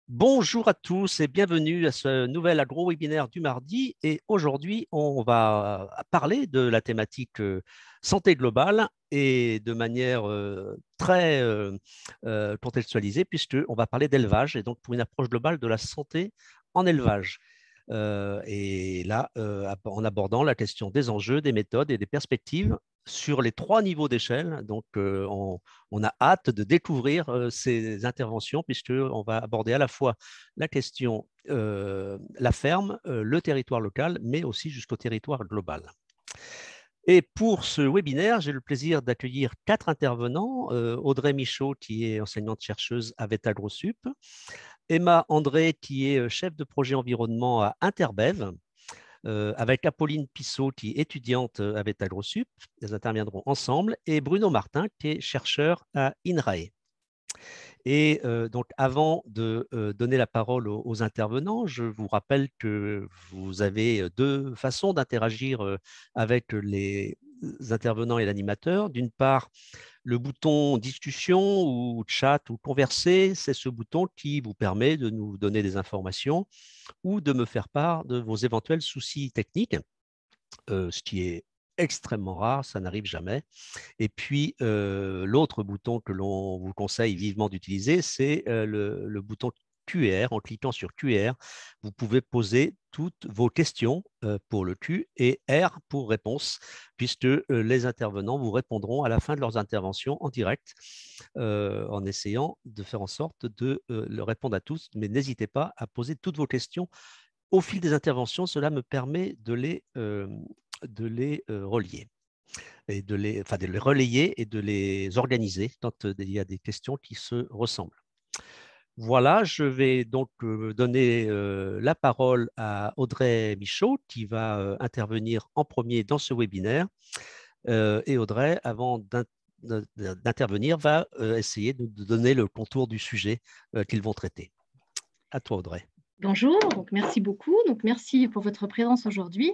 Bonjour à tous et bienvenue à ce nouvel agro-webinaire du mardi. Et aujourd'hui, on va parler de la thématique santé globale et de manière très contextualisée, puisqu'on va parler d'élevage et donc pour une approche globale de la santé en élevage. Et là, en abordant la question des enjeux, des méthodes et des perspectives sur les trois niveaux d'échelle. Donc, on a hâte de découvrir ces interventions puisqu'on va aborder à la fois la question, la ferme, le territoire local, mais aussi jusqu'au territoire global. Et pour ce webinaire, j'ai le plaisir d'accueillir 4 intervenants. Audrey Michaud, qui est enseignante-chercheuse à VET-AgroSup, Emma André, qui est chef de projet environnement à Interbev, avec Apolline Pissot, qui est étudiante à VET-AgroSup. Elles interviendront ensemble. Et Bruno Martin, qui est chercheur à INRAE. Et donc, avant de donner la parole aux intervenants, je vous rappelle que vous avez deux façons d'interagir avec les intervenants et l'animateur. D'une part, le bouton discussion ou chat ou converser, c'est ce bouton qui vous permet de nous donner des informations ou de me faire part de vos éventuels soucis techniques, ce qui est extrêmement rare, ça n'arrive jamais. Et puis, l'autre bouton que l'on vous conseille vivement d'utiliser, c'est le bouton QR. En cliquant sur QR, vous pouvez poser toutes vos questions pour le Q et R pour réponse, puisque les intervenants vous répondront à la fin de leurs interventions en direct, en essayant de faire en sorte de le répondre à tous. Mais n'hésitez pas à poser toutes vos questions au fil des interventions. Cela me permet de les relier et de les relayer et de les organiser quand il y a des questions qui se ressemblent. Voilà, je vais donc donner la parole à Audrey Michaud qui va intervenir en premier dans ce webinaire. Et Audrey, avant d'intervenir, va essayer de donner le contour du sujet qu'ils vont traiter. À toi, Audrey. Bonjour, donc merci beaucoup. Donc merci pour votre présence aujourd'hui.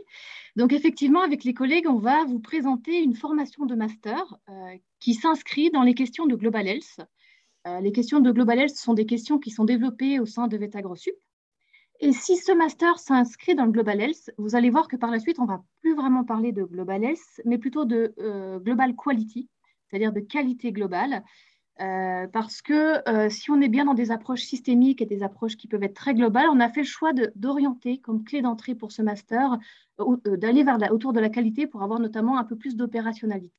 Donc effectivement, avec les collègues, on va vous présenter une formation de master qui s'inscrit dans les questions de Global Health. Les questions de Global Health sont des questions qui sont développées au sein de VET-AgroSup. Et si ce master s'inscrit dans le Global Health, vous allez voir que par la suite, on ne va plus vraiment parler de Global Health, mais plutôt de Global Quality, c'est-à-dire de qualité globale. Parce que si on est bien dans des approches systémiques et des approches qui peuvent être très globales, on a fait le choix d'orienter comme clé d'entrée pour ce master, d'aller autour de la qualité pour avoir notamment un peu plus d'opérationnalité.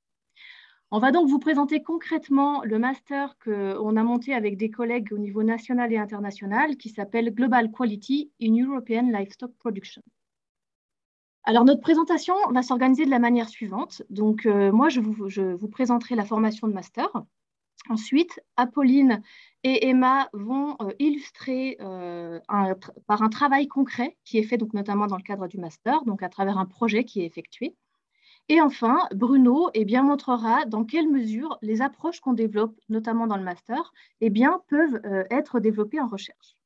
On va donc vous présenter concrètement le master qu'on a monté avec des collègues au niveau national et international qui s'appelle Global Quality in European Livestock Production. Alors, notre présentation va s'organiser de la manière suivante. Donc, moi, je vous présenterai la formation de master. Ensuite, Apolline et Emma vont illustrer par un travail concret qui est fait donc, notamment dans le cadre du master, donc à travers un projet qui est effectué. Et enfin, Bruno montrera dans quelle mesure les approches qu'on développe, notamment dans le master, peuvent être développées en recherche.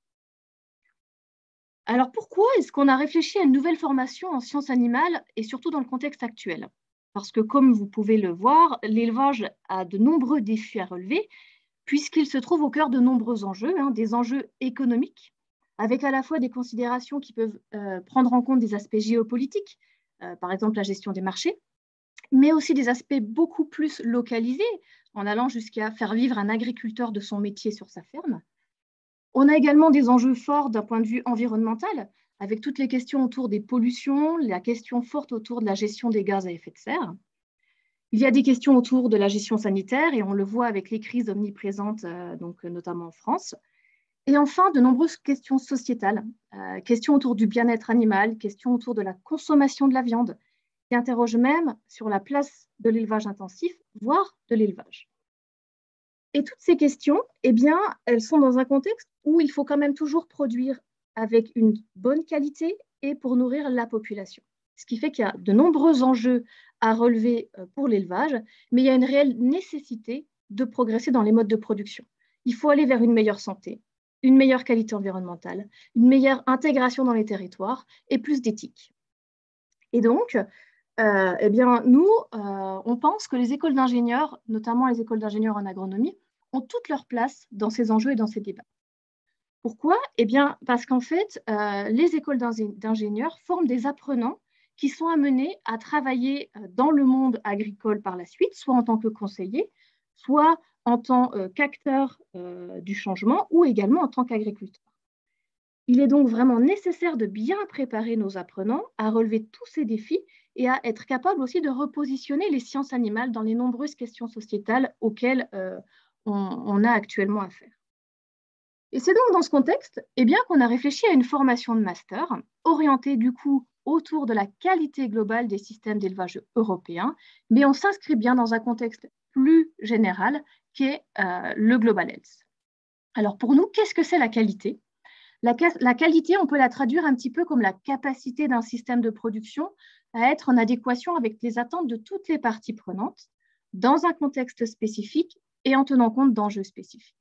Alors pourquoi est-ce qu'on a réfléchi à une nouvelle formation en sciences animales et surtout dans le contexte actuel? Parce que comme vous pouvez le voir, l'élevage a de nombreux défis à relever puisqu'il se trouve au cœur de nombreux enjeux, des enjeux économiques, avec à la fois des considérations qui peuvent prendre en compte des aspects géopolitiques, par exemple la gestion des marchés, mais aussi des aspects beaucoup plus localisés, en allant jusqu'à faire vivre un agriculteur de son métier sur sa ferme. On a également des enjeux forts d'un point de vue environnemental, avec toutes les questions autour des pollutions, la question forte autour de la gestion des gaz à effet de serre. Il y a des questions autour de la gestion sanitaire, et on le voit avec les crises omniprésentes, notamment en France. Et enfin, de nombreuses questions sociétales, questions autour du bien-être animal, questions autour de la consommation de la viande, qui interrogent même sur la place de l'élevage intensif, voire de l'élevage. Et toutes ces questions, elles sont dans un contexte où il faut quand même toujours produire avec une bonne qualité et pour nourrir la population. Ce qui fait qu'il y a de nombreux enjeux à relever pour l'élevage, mais il y a une réelle nécessité de progresser dans les modes de production. Il faut aller vers une meilleure santé, une meilleure qualité environnementale, une meilleure intégration dans les territoires et plus d'éthique. Et donc, nous, on pense que les écoles d'ingénieurs, notamment les écoles d'ingénieurs en agronomie, ont toute leur place dans ces enjeux et dans ces débats. Pourquoi? Eh bien, parce qu'en fait, les écoles d'ingénieurs forment des apprenants qui sont amenés à travailler dans le monde agricole par la suite, soit en tant que conseillers, soit en tant qu'acteurs du changement ou également en tant qu'agriculteurs. Il est donc vraiment nécessaire de bien préparer nos apprenants à relever tous ces défis et à être capables aussi de repositionner les sciences animales dans les nombreuses questions sociétales auxquelles on a actuellement affaire. Et c'est donc dans ce contexte eh bien, qu'on a réfléchi à une formation de master orientée du coup autour de la qualité globale des systèmes d'élevage européens, mais on s'inscrit bien dans un contexte plus général qui est le Global Health. Alors pour nous, qu'est-ce que c'est la qualité? La qualité, on peut la traduire un petit peu comme la capacité d'un système de production à être en adéquation avec les attentes de toutes les parties prenantes dans un contexte spécifique et en tenant compte d'enjeux spécifiques.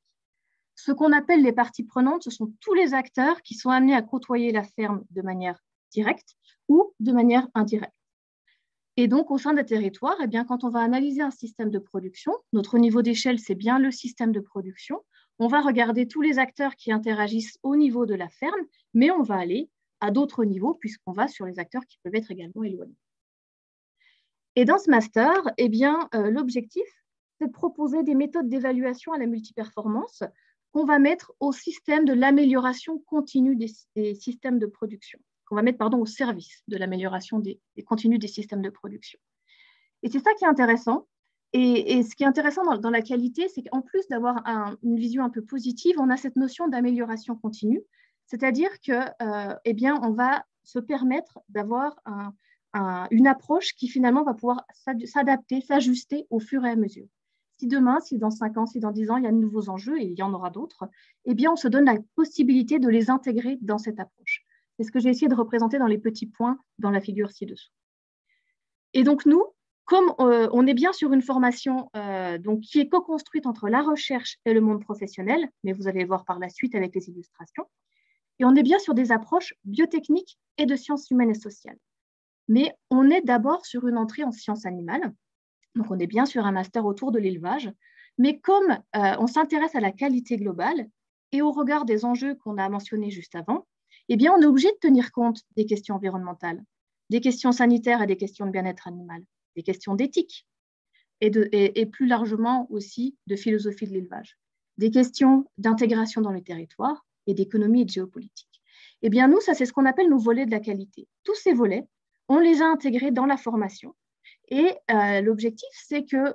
Ce qu'on appelle les parties prenantes, ce sont tous les acteurs qui sont amenés à côtoyer la ferme de manière directe ou de manière indirecte. Et donc, au sein des territoires, eh bien, quand on va analyser un système de production, notre niveau d'échelle, c'est bien le système de production. On va regarder tous les acteurs qui interagissent au niveau de la ferme, mais on va aller à d'autres niveaux puisqu'on va sur les acteurs qui peuvent être également éloignés. Et dans ce master, eh bien, l'objectif, c'est de proposer des méthodes d'évaluation à la multiperformance qu'on va mettre au système de l'amélioration continue des systèmes de production, qu'on va mettre au service de l'amélioration continue des systèmes de production. Et c'est ça qui est intéressant. Et ce qui est intéressant dans la qualité, c'est qu'en plus d'avoir une vision un peu positive, on a cette notion d'amélioration continue, c'est-à-dire que, eh bien, on va se permettre d'avoir une approche qui finalement va pouvoir s'adapter, s'ajuster au fur et à mesure. Si demain, si dans 5 ans, si dans 10 ans, il y a de nouveaux enjeux, et il y en aura d'autres, eh bien, on se donne la possibilité de les intégrer dans cette approche. C'est ce que j'ai essayé de représenter dans les petits points dans la figure ci-dessous. Et donc, nous, comme on est bien sur une formation donc, qui est co-construite entre la recherche et le monde professionnel, mais vous allez voir par la suite avec les illustrations, et on est bien sur des approches biotechniques et de sciences humaines et sociales. Mais on est d'abord sur une entrée en sciences animales. Donc, on est bien sur un master autour de l'élevage. Mais comme on s'intéresse à la qualité globale et au regard des enjeux qu'on a mentionnés juste avant, eh bien, on est obligé de tenir compte des questions environnementales, des questions sanitaires et des questions de bien-être animal, des questions d'éthique et plus largement aussi de philosophie de l'élevage, des questions d'intégration dans les territoires et d'économie et de géopolitique. Eh bien, nous, ça, c'est ce qu'on appelle nos volets de la qualité. Tous ces volets, on les a intégrés dans la formation. Et l'objectif, c'est que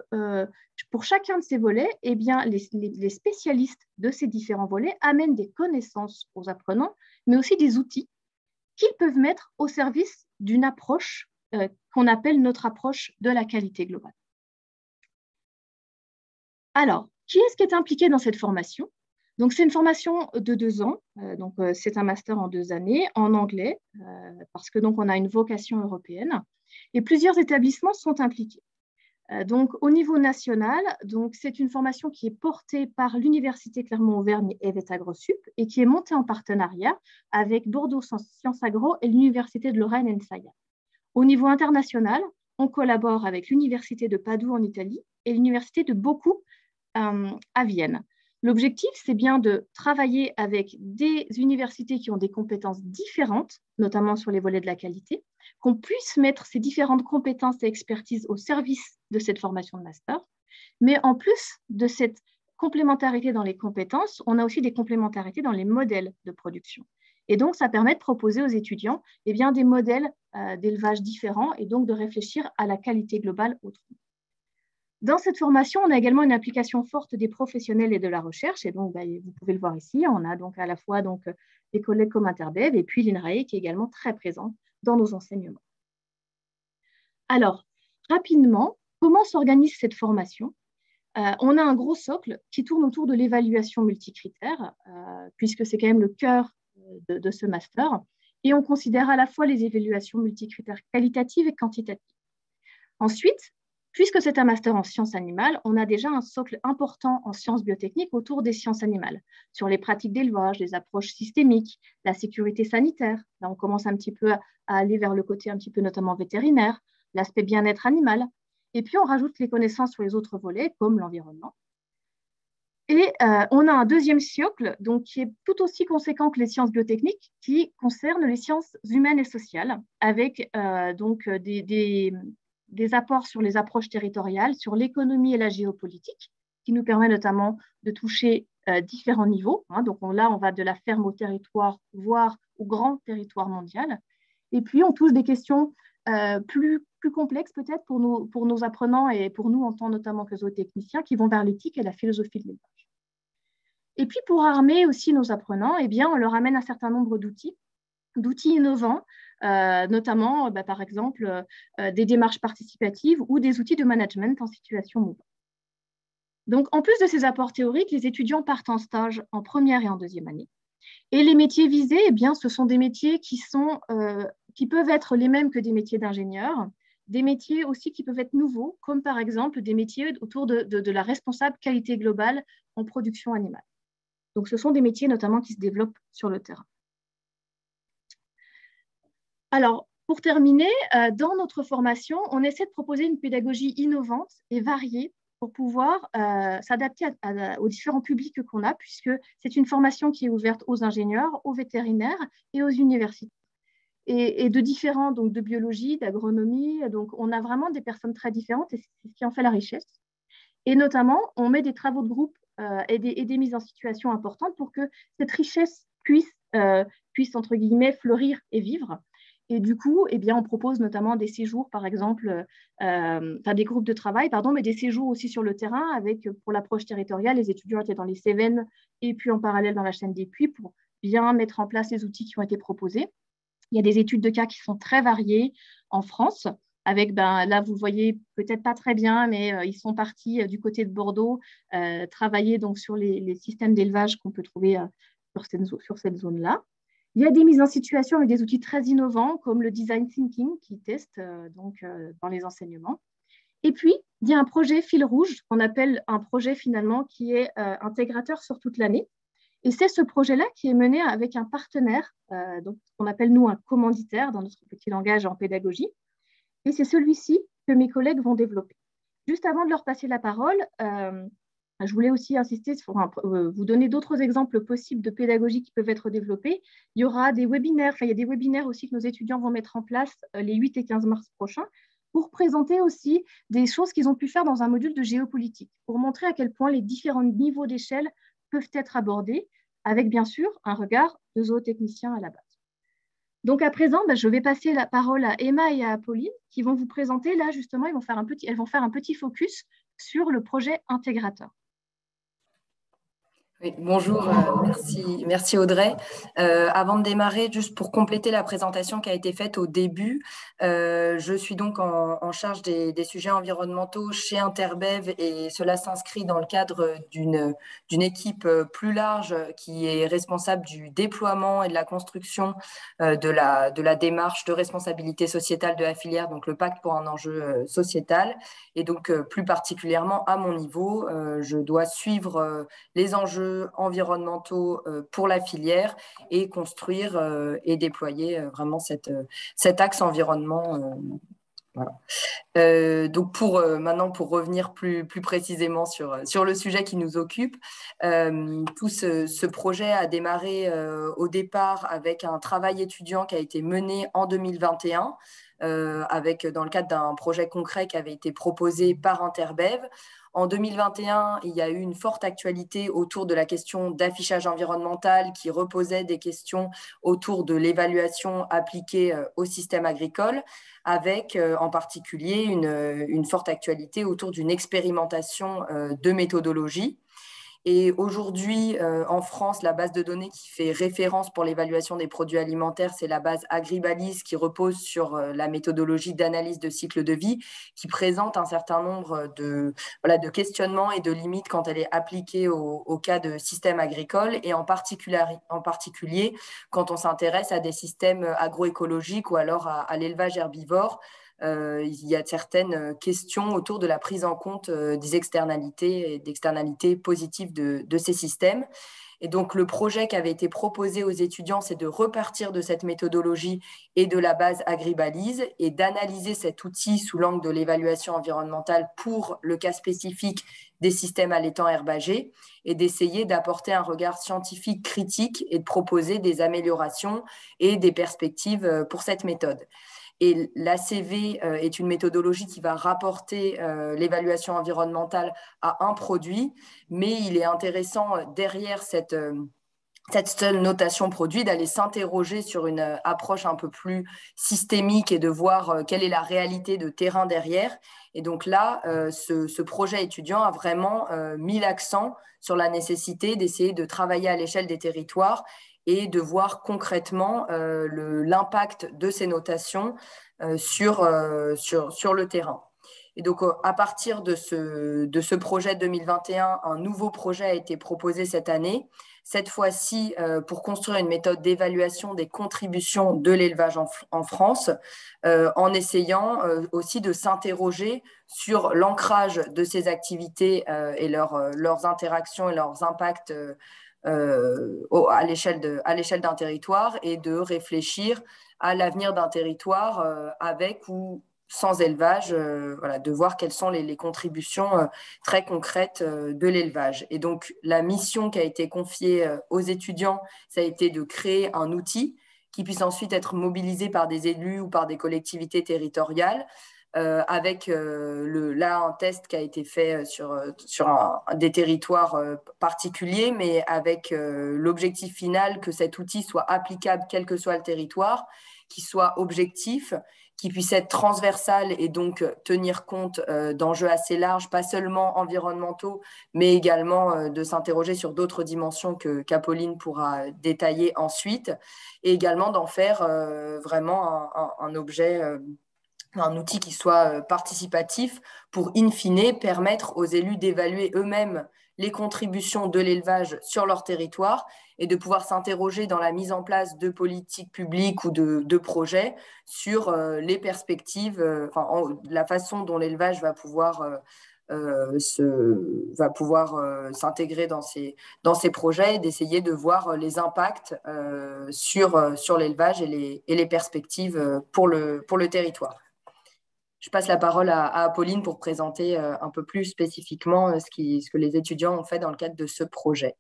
pour chacun de ces volets, eh bien, les spécialistes de ces différents volets amènent des connaissances aux apprenants, mais aussi des outils qu'ils peuvent mettre au service d'une approche qu'on appelle notre approche de la qualité globale. Alors, qui est-ce qui est impliqué dans cette formation? Donc, c'est une formation de 2 ans. C'est un master en 2 années en anglais, parce que donc on a une vocation européenne. Et plusieurs établissements sont impliqués. Donc, au niveau national, c'est une formation qui est portée par l'Université Clermont-Auvergne et Agrossup et qui est montée en partenariat avec Bordeaux Sciences Agro et l'Université de Lorraine-Saïa. Au niveau international, on collabore avec l'Université de Padoue en Italie et l'Université de Bocoup à Vienne. L'objectif, c'est bien de travailler avec des universités qui ont des compétences différentes, notamment sur les volets de la qualité, qu'on puisse mettre ces différentes compétences et expertises au service de cette formation de master. Mais en plus de cette complémentarité dans les compétences, on a aussi des complémentarités dans les modèles de production. Et donc, ça permet de proposer aux étudiants eh bien, des modèles d'élevage différents et donc de réfléchir à la qualité globale autrement. Dans cette formation, on a également une implication forte des professionnels et de la recherche. Et donc, vous pouvez le voir ici, on a donc à la fois des collègues comme Interbev et puis l'INRAE qui est également très présent dans nos enseignements. Alors, rapidement, comment s'organise cette formation? On a un gros socle qui tourne autour de l'évaluation multicritère, puisque c'est quand même le cœur de ce master. Et on considère à la fois les évaluations multicritères qualitatives et quantitatives. Ensuite, puisque c'est un master en sciences animales, on a déjà un socle important en sciences biotechniques autour des sciences animales, sur les pratiques d'élevage, les approches systémiques, la sécurité sanitaire. Là, on commence un petit peu à aller vers le côté un petit peu notamment vétérinaire, l'aspect bien-être animal. Et puis, on rajoute les connaissances sur les autres volets, comme l'environnement. Et on a un deuxième socle, donc, qui est tout aussi conséquent que les sciences biotechniques, qui concerne les sciences humaines et sociales, avec des apports sur les approches territoriales, sur l'économie et la géopolitique, qui nous permet notamment de toucher différents niveaux. Hein. Donc là, on va de la ferme au territoire, voire au grand territoire mondial. Et puis, on touche des questions plus complexes peut-être pour nos apprenants et pour nous en tant notamment que zootechniciens, qui vont vers l'éthique et la philosophie de l'élevage. Et puis, pour armer aussi nos apprenants, eh bien, on leur amène un certain nombre d'outils innovants, notamment, par exemple, des démarches participatives ou des outils de management en situation mouvante. Donc, en plus de ces apports théoriques, les étudiants partent en stage en première et en deuxième année. Et les métiers visés, eh bien, ce sont des métiers qui peuvent être les mêmes que des métiers d'ingénieur, des métiers aussi qui peuvent être nouveaux, comme par exemple des métiers autour de la responsable qualité globale en production animale. Donc, ce sont des métiers notamment qui se développent sur le terrain. Alors, pour terminer, dans notre formation, on essaie de proposer une pédagogie innovante et variée pour pouvoir s'adapter aux différents publics qu'on a, puisque c'est une formation qui est ouverte aux ingénieurs, aux vétérinaires et aux universités. Et de différents, donc de biologie, d'agronomie. Donc, on a vraiment des personnes très différentes et c'est ce qui en fait la richesse. Et notamment, on met des travaux de groupe et des mises en situation importantes pour que cette richesse puisse entre guillemets, fleurir et vivre. Et du coup, eh bien, on propose notamment des séjours, par exemple, des groupes de travail, pardon, mais des séjours aussi sur le terrain avec, pour l'approche territoriale, les étudiants étaient dans les Cévennes et puis en parallèle dans la chaîne des Puys pour bien mettre en place les outils qui ont été proposés. Il y a des études de cas qui sont très variées en France, avec, là, vous voyez peut-être pas très bien, mais ils sont partis du côté de Bordeaux travailler donc, sur les systèmes d'élevage qu'on peut trouver sur cette zone-là. Il y a des mises en situation avec des outils très innovants, comme le design thinking, qui teste dans les enseignements. Et puis, il y a un projet fil rouge, qu'on appelle un projet finalement qui est intégrateur sur toute l'année. Et c'est ce projet-là qui est mené avec un partenaire, donc qu'on appelle nous un commanditaire dans notre petit langage en pédagogie. Et c'est celui-ci que mes collègues vont développer. Juste avant de leur passer la parole, je voulais aussi insister sur vous donner d'autres exemples possibles de pédagogie qui peuvent être développés. Il y aura des webinaires, il y a des webinaires aussi que nos étudiants vont mettre en place les 8 et 15 mars prochains pour présenter aussi des choses qu'ils ont pu faire dans un module de géopolitique, pour montrer à quel point les différents niveaux d'échelle peuvent être abordés, avec bien sûr un regard de zootechnicien à la base. Donc à présent, je vais passer la parole à Emma et à Apolline qui vont vous présenter, là justement, elles vont faire un petit focus sur le projet intégrateur. Oui, bonjour, merci Audrey. Avant de démarrer, juste pour compléter la présentation qui a été faite au début, je suis donc en charge des sujets environnementaux chez Interbev et cela s'inscrit dans le cadre d'une équipe plus large qui est responsable du déploiement et de la construction de la démarche de responsabilité sociétale de la filière, donc le pacte pour un enjeu sociétal. Et donc plus particulièrement à mon niveau, je dois suivre les enjeux environnementaux pour la filière et construire et déployer vraiment cet axe environnement. Voilà. Donc maintenant, pour revenir plus précisément sur le sujet qui nous occupe, tout ce projet a démarré au départ avec un travail étudiant qui a été mené en 2021, dans le cadre d'un projet concret qui avait été proposé par Interbev. En 2021, il y a eu une forte actualité autour de la question d'affichage environnemental qui reposait des questions autour de l'évaluation appliquée au système agricole, avec en particulier une forte actualité autour d'une expérimentation de méthodologie. Et aujourd'hui, en France, la base de données qui fait référence pour l'évaluation des produits alimentaires, c'est la base Agribalise qui repose sur la méthodologie d'analyse de cycle de vie, qui présente un certain nombre de questionnements et de limites quand elle est appliquée au cas de systèmes agricoles, et en particulier quand on s'intéresse à des systèmes agroécologiques ou alors à l'élevage herbivore. Il y a certaines questions autour de la prise en compte des externalités et d'externalités positives de ces systèmes. Et donc, le projet qui avait été proposé aux étudiants, c'est de repartir de cette méthodologie et de la base Agribalise et d'analyser cet outil sous l'angle de l'évaluation environnementale pour le cas spécifique des systèmes allaitants herbagés et d'essayer d'apporter un regard scientifique critique et de proposer des améliorations et des perspectives pour cette méthode. Et l'ACV est une méthodologie qui va rapporter l'évaluation environnementale à un produit, mais il est intéressant derrière cette seule notation produit, d'aller s'interroger sur une approche un peu plus systémique et de voir quelle est la réalité de terrain derrière. Et donc là, ce projet étudiant a vraiment mis l'accent sur la nécessité d'essayer de travailler à l'échelle des territoires et de voir concrètement l'impact de ces notations sur le terrain. Et donc, à partir de ce projet 2021, un nouveau projet a été proposé cette année, cette fois-ci pour construire une méthode d'évaluation des contributions de l'élevage en France, en essayant aussi de s'interroger sur l'ancrage de ces activités et leurs interactions et leurs impacts à l'échelle d'un territoire et de réfléchir à l'avenir d'un territoire avec ou sans élevage, voilà, de voir quelles sont les contributions très concrètes de l'élevage. Et donc, la mission qui a été confiée aux étudiants, ça a été de créer un outil qui puisse ensuite être mobilisé par des élus ou par des collectivités territoriales, avec là un test qui a été fait sur des territoires particuliers, mais avec l'objectif final que cet outil soit applicable quel que soit le territoire, qu'il soit objectif, qu'il puisse être transversal et donc tenir compte d'enjeux assez larges, pas seulement environnementaux, mais également de s'interroger sur d'autres dimensions qu'Apolline pourra détailler ensuite, et également d'en faire vraiment un objet un outil qui soit participatif pour, in fine, permettre aux élus d'évaluer eux-mêmes les contributions de l'élevage sur leur territoire et de pouvoir s'interroger dans la mise en place de politiques publiques ou de projets sur les perspectives, la façon dont l'élevage va pouvoir s'intégrer dans ces projets et d'essayer de voir les impacts sur l'élevage et les perspectives pour le territoire. Je passe la parole à Apolline pour présenter un peu plus spécifiquement ce que les étudiants ont fait dans le cadre de ce projet.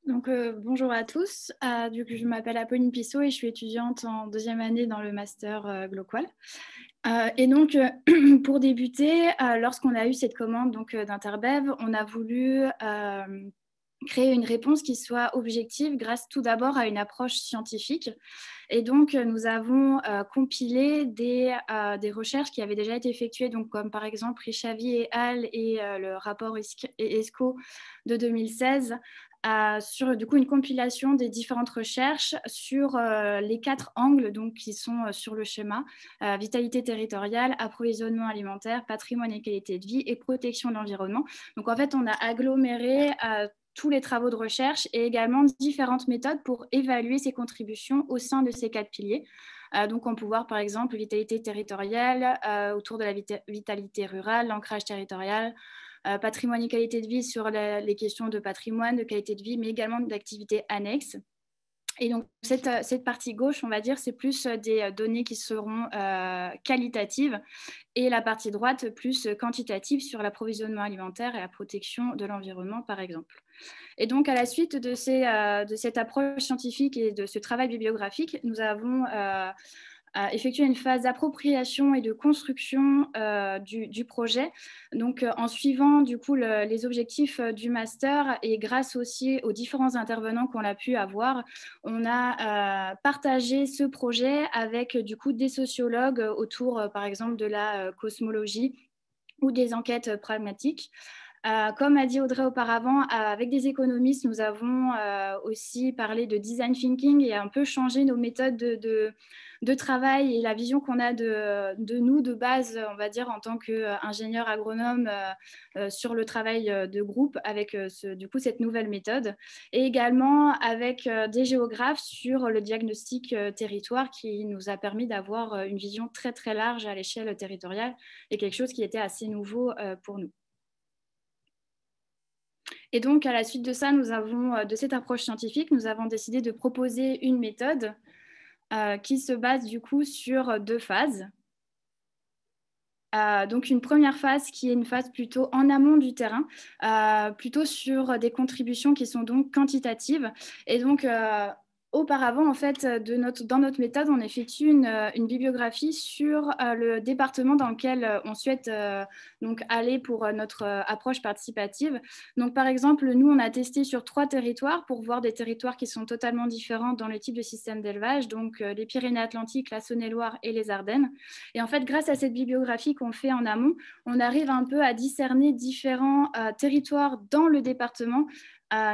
Donc, bonjour à tous. Je m'appelle Apolline Pissot et je suis étudiante en deuxième année dans le master GloQual. Et donc, pour débuter, lorsqu'on a eu cette commande d'Interbev, on a voulu créer une réponse qui soit objective grâce tout d'abord à une approche scientifique. Et donc, nous avons compilé des recherches qui avaient déjà été effectuées, donc, comme par exemple Richavi et Al et le rapport ESCO de 2016, sur du coup une compilation des différentes recherches sur les 4 angles donc, qui sont sur le schéma, vitalité territoriale, approvisionnement alimentaire, patrimoine et qualité de vie et protection de l'environnement. Donc en fait, on a aggloméré tous les travaux de recherche et également différentes méthodes pour évaluer ces contributions au sein de ces 4 piliers. Donc on peut voir par exemple vitalité territoriale autour de la vitalité rurale, l'ancrage territorial, patrimoine et qualité de vie sur les questions de patrimoine, de qualité de vie, mais également d'activités annexes. Et donc, cette partie gauche, on va dire, c'est plus des données qui seront qualitatives et la partie droite plus quantitative sur l'approvisionnement alimentaire et la protection de l'environnement, par exemple. Et donc, à la suite de cette approche scientifique et de ce travail bibliographique, nous avons effectué une phase d'appropriation et de construction du projet. Donc, en suivant du coup les objectifs du master et grâce aussi aux différents intervenants qu'on a pu avoir, on a partagé ce projet avec du coup des sociologues autour, par exemple, de la cosmologie ou des enquêtes pragmatiques. Comme a dit Audrey auparavant, avec des économistes, nous avons aussi parlé de design thinking et un peu changé nos méthodes de travail et la vision qu'on a de nous de base, on va dire, en tant qu'ingénieur agronome sur le travail de groupe avec du coup cette nouvelle méthode. Et également avec des géographes sur le diagnostic territoire qui nous a permis d'avoir une vision très très large à l'échelle territoriale et quelque chose qui était assez nouveau pour nous. Et donc, à la suite de ça, de cette approche scientifique, nous avons décidé de proposer une méthode qui se base du coup sur 2 phases. Donc une première phase qui est une phase plutôt en amont du terrain, plutôt sur des contributions qui sont donc quantitatives. Et donc auparavant, en fait, dans notre méthode, on effectue une bibliographie sur le département dans lequel on souhaite donc aller pour notre approche participative. Donc par exemple, nous, on a testé sur 3 territoires pour voir des territoires qui sont totalement différents dans le type de système d'élevage, donc les Pyrénées-Atlantiques, la Saône-et-Loire et les Ardennes. Et en fait, grâce à cette bibliographie qu'on fait en amont, on arrive un peu à discerner différents territoires dans le département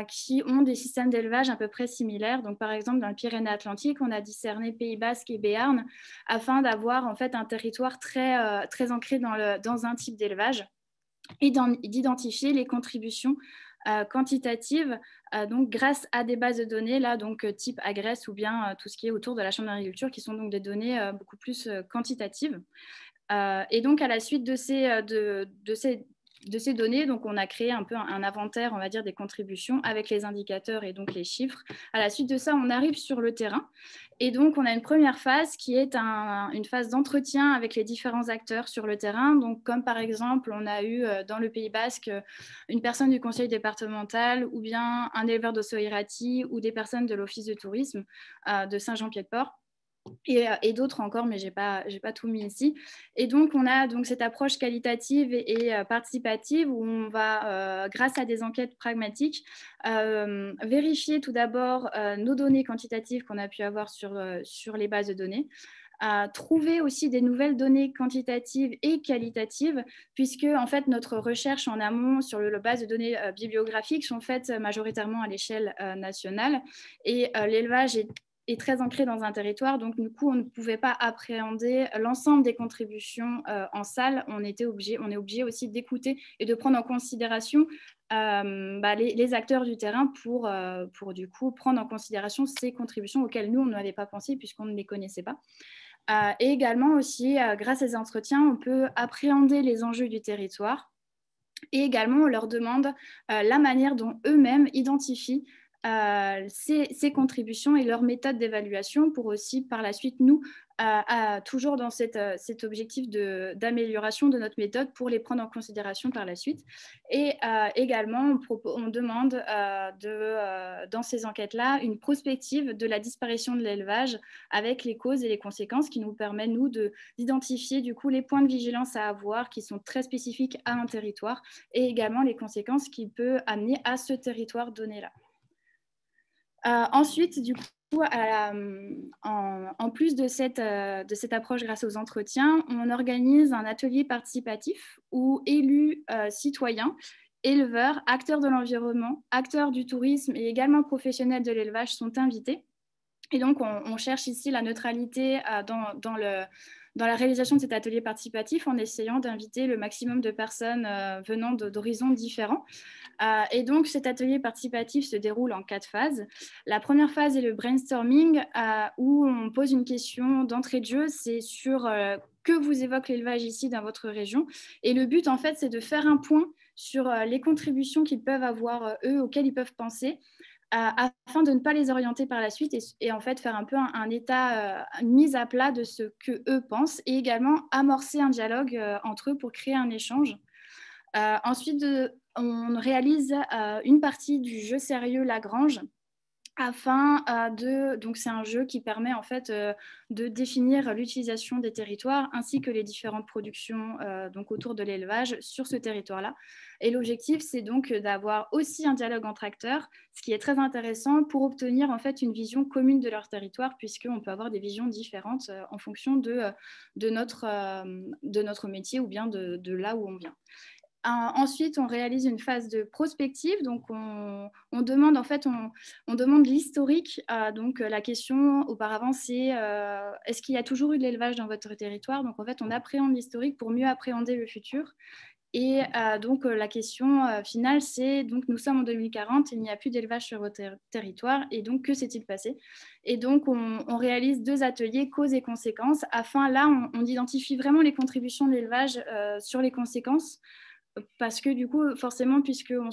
qui ont des systèmes d'élevage à peu près similaires. Donc, par exemple, dans le Pyrénées-Atlantiques, on a discerné Pays Basque et Béarn afin d'avoir en fait un territoire très ancré dans un type d'élevage et d'identifier les contributions quantitatives donc grâce à des bases de données là, donc type Agresse ou bien tout ce qui est autour de la Chambre d'agriculture qui sont donc des données beaucoup plus quantitatives. Et donc à la suite de ces données, donc on a créé un peu un inventaire, on va dire, des contributions avec les indicateurs et donc les chiffres. À la suite de ça, on arrive sur le terrain. Et donc, on a une première phase qui est une phase d'entretien avec les différents acteurs sur le terrain. Donc, comme par exemple, on a eu dans le Pays Basque une personne du conseil départemental ou bien un éleveur de Soirati ou des personnes de l'office de tourisme de Saint-Jean-Pied-de-Port. Et d'autres encore, mais je n'ai pas tout mis ici. Et donc, on a donc cette approche qualitative et participative où on va, grâce à des enquêtes pragmatiques, vérifier tout d'abord nos données quantitatives qu'on a pu avoir sur les bases de données, trouver aussi des nouvelles données quantitatives et qualitatives, puisque en fait, notre recherche en amont sur le base de données bibliographiques sont faites majoritairement à l'échelle nationale. Et l'élevage est très ancré dans un territoire, donc du coup, on ne pouvait pas appréhender l'ensemble des contributions en salle. On est obligé aussi d'écouter et de prendre en considération les acteurs du terrain pour du coup prendre en considération ces contributions auxquelles nous, on n'avait pas pensé puisqu'on ne les connaissait pas. Et également aussi, grâce à ces entretiens, on peut appréhender les enjeux du territoire et également on leur demande la manière dont eux-mêmes identifient ces contributions et leurs méthodes d'évaluation pour aussi par la suite nous toujours dans cet objectif d'amélioration de notre méthode pour les prendre en considération par la suite. Et également on demande dans ces enquêtes-là une prospective de la disparition de l'élevage avec les causes et les conséquences qui nous permettent nous d'identifier du coup les points de vigilance à avoir qui sont très spécifiques à un territoire et également les conséquences qu'il peut amener à ce territoire donné-là. Ensuite, du coup, en plus de cette approche grâce aux entretiens, on organise un atelier participatif où élus, citoyens, éleveurs, acteurs de l'environnement, acteurs du tourisme et également professionnels de l'élevage sont invités. Et donc, on cherche ici la neutralité dans la réalisation de cet atelier participatif en essayant d'inviter le maximum de personnes venant d'horizons différents. Et donc, cet atelier participatif se déroule en 4 phases. La première phase est le brainstorming où on pose une question d'entrée de jeu, c'est sur que vous évoque l'élevage ici dans votre région. Et le but, en fait, c'est de faire un point sur les contributions qu'ils peuvent avoir, eux, auxquelles ils peuvent penser, afin de ne pas les orienter par la suite et en fait faire un peu un état, une mise à plat de ce que eux pensent et également amorcer un dialogue entre eux pour créer un échange. Ensuite, on réalise une partie du jeu sérieux Lagrange afin donc c'est un jeu qui permet en fait de définir l'utilisation des territoires ainsi que les différentes productions donc autour de l'élevage sur ce territoire-là. Et l'objectif, c'est donc d'avoir aussi un dialogue entre acteurs, ce qui est très intéressant pour obtenir en fait une vision commune de leur territoire, puisqu'on peut avoir des visions différentes en fonction de notre métier ou bien de là où on vient. Ensuite, on réalise une phase de prospective. Donc, on demande en fait, on demande l'historique. Donc, la question auparavant, c'est est-ce qu'il y a toujours eu de l'élevage dans votre territoire? Donc, en fait, on appréhende l'historique pour mieux appréhender le futur. Et donc, la question finale, c'est donc nous sommes en 2040, il n'y a plus d'élevage sur votre territoire. Et donc, que s'est-il passé? Et donc, on réalise 2 ateliers, causes et conséquences. Afin, là, on identifie vraiment les contributions de l'élevage sur les conséquences. Parce que du coup, forcément, puisqu'on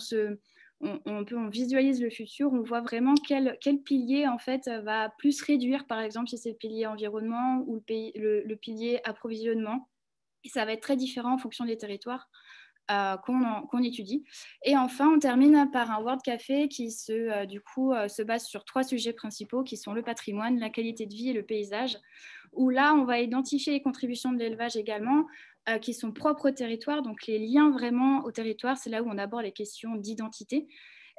on visualise le futur, on voit vraiment quel pilier en fait va plus réduire, par exemple si c'est le pilier environnement ou le pilier approvisionnement. Et ça va être très différent en fonction des territoires qu'on étudie. Et enfin, on termine par un World Café qui se base sur 3 sujets principaux qui sont le patrimoine, la qualité de vie et le paysage, où là, on va identifier les contributions de l'élevage également, qui sont propres au territoire, donc les liens vraiment au territoire, c'est là où on aborde les questions d'identité.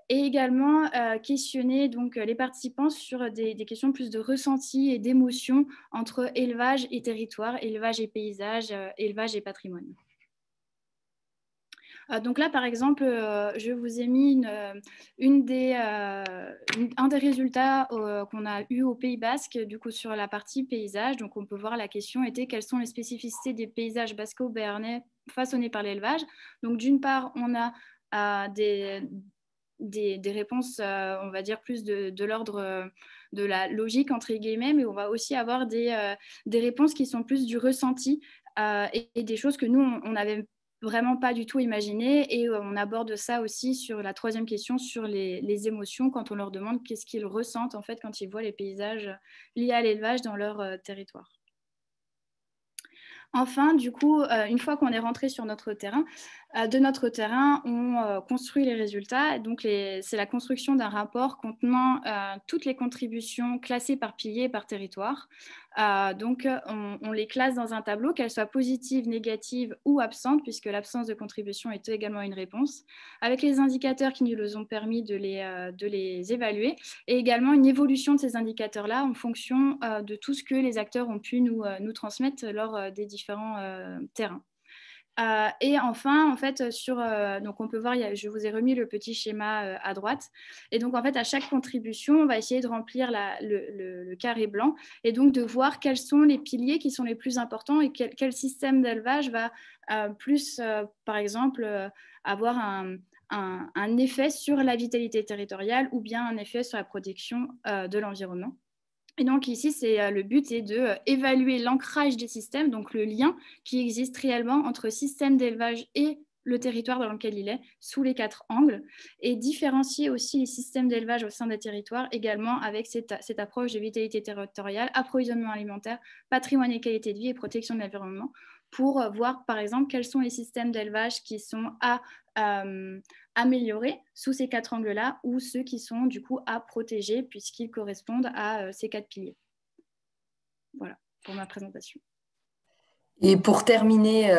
Et également questionner donc, les participants sur des questions plus de ressenti et d'émotion entre élevage et territoire, élevage et paysage, élevage et patrimoine. Donc là, par exemple, je vous ai mis un des résultats qu'on a eu au Pays Basque, du coup, sur la partie paysage. Donc, on peut voir la question était quelles sont les spécificités des paysages basco-béarnais façonnés par l'élevage. Donc, d'une part, on a des réponses, on va dire, plus de l'ordre de la logique, entre guillemets, mais on va aussi avoir des réponses qui sont plus du ressenti et des choses que nous, on n'avait vraiment pas du tout imaginé. Et on aborde ça aussi sur la 3e question, sur les émotions, quand on leur demande qu'est-ce qu'ils ressentent en fait quand ils voient les paysages liés à l'élevage dans leur territoire. Enfin, du coup, une fois qu'on est rentré sur notre terrain, de notre terrain, on construit les résultats. Donc, c'est la construction d'un rapport contenant toutes les contributions classées par pilier et par territoire. Donc, on les classe dans un tableau, qu'elles soient positives, négatives ou absentes, puisque l'absence de contribution est également une réponse, avec les indicateurs qui nous ont permis de les évaluer, et également une évolution de ces indicateurs-là en fonction de tout ce que les acteurs ont pu nous transmettre lors des différents terrains. Et enfin, en fait, donc on peut voir, je vous ai remis le petit schéma à droite. Et donc, en fait, à chaque contribution, on va essayer de remplir le carré blanc et donc de voir quels sont les piliers qui sont les plus importants et quel système d'élevage va par exemple, avoir un effet sur la vitalité territoriale ou bien un effet sur la protection de l'environnement. Et donc ici, le but est d'évaluer l'ancrage des systèmes, donc le lien qui existe réellement entre système d'élevage et le territoire dans lequel il est, sous les 4 angles, et différencier aussi les systèmes d'élevage au sein des territoires, également avec cette approche de vitalité territoriale, approvisionnement alimentaire, patrimoine et qualité de vie et protection de l'environnement, pour voir par exemple quels sont les systèmes d'élevage qui sont à améliorer sous ces 4 angles-là ou ceux qui sont du coup à protéger puisqu'ils correspondent à ces 4 piliers. Voilà pour ma présentation. Et pour terminer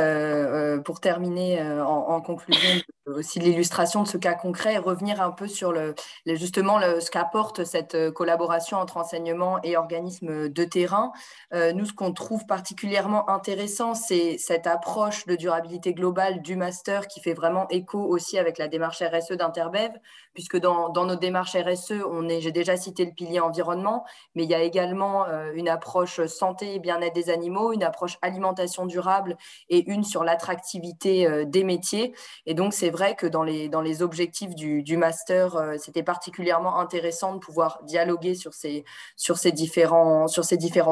en conclusion aussi de l'illustration de ce cas concret et revenir un peu sur justement ce qu'apporte cette collaboration entre enseignement et organismes de terrain, nous, ce qu'on trouve particulièrement intéressant, c'est cette approche de durabilité globale du master qui fait vraiment écho aussi avec la démarche RSE d'Interbev, puisque dans nos démarches RSE, j'ai déjà cité le pilier environnement, mais il y a également une approche santé et bien-être des animaux, une approche alimentation durable et une sur l'attractivité des métiers. Et donc, c'est vrai que dans les objectifs du master, c'était particulièrement intéressant de pouvoir dialoguer sur ces différents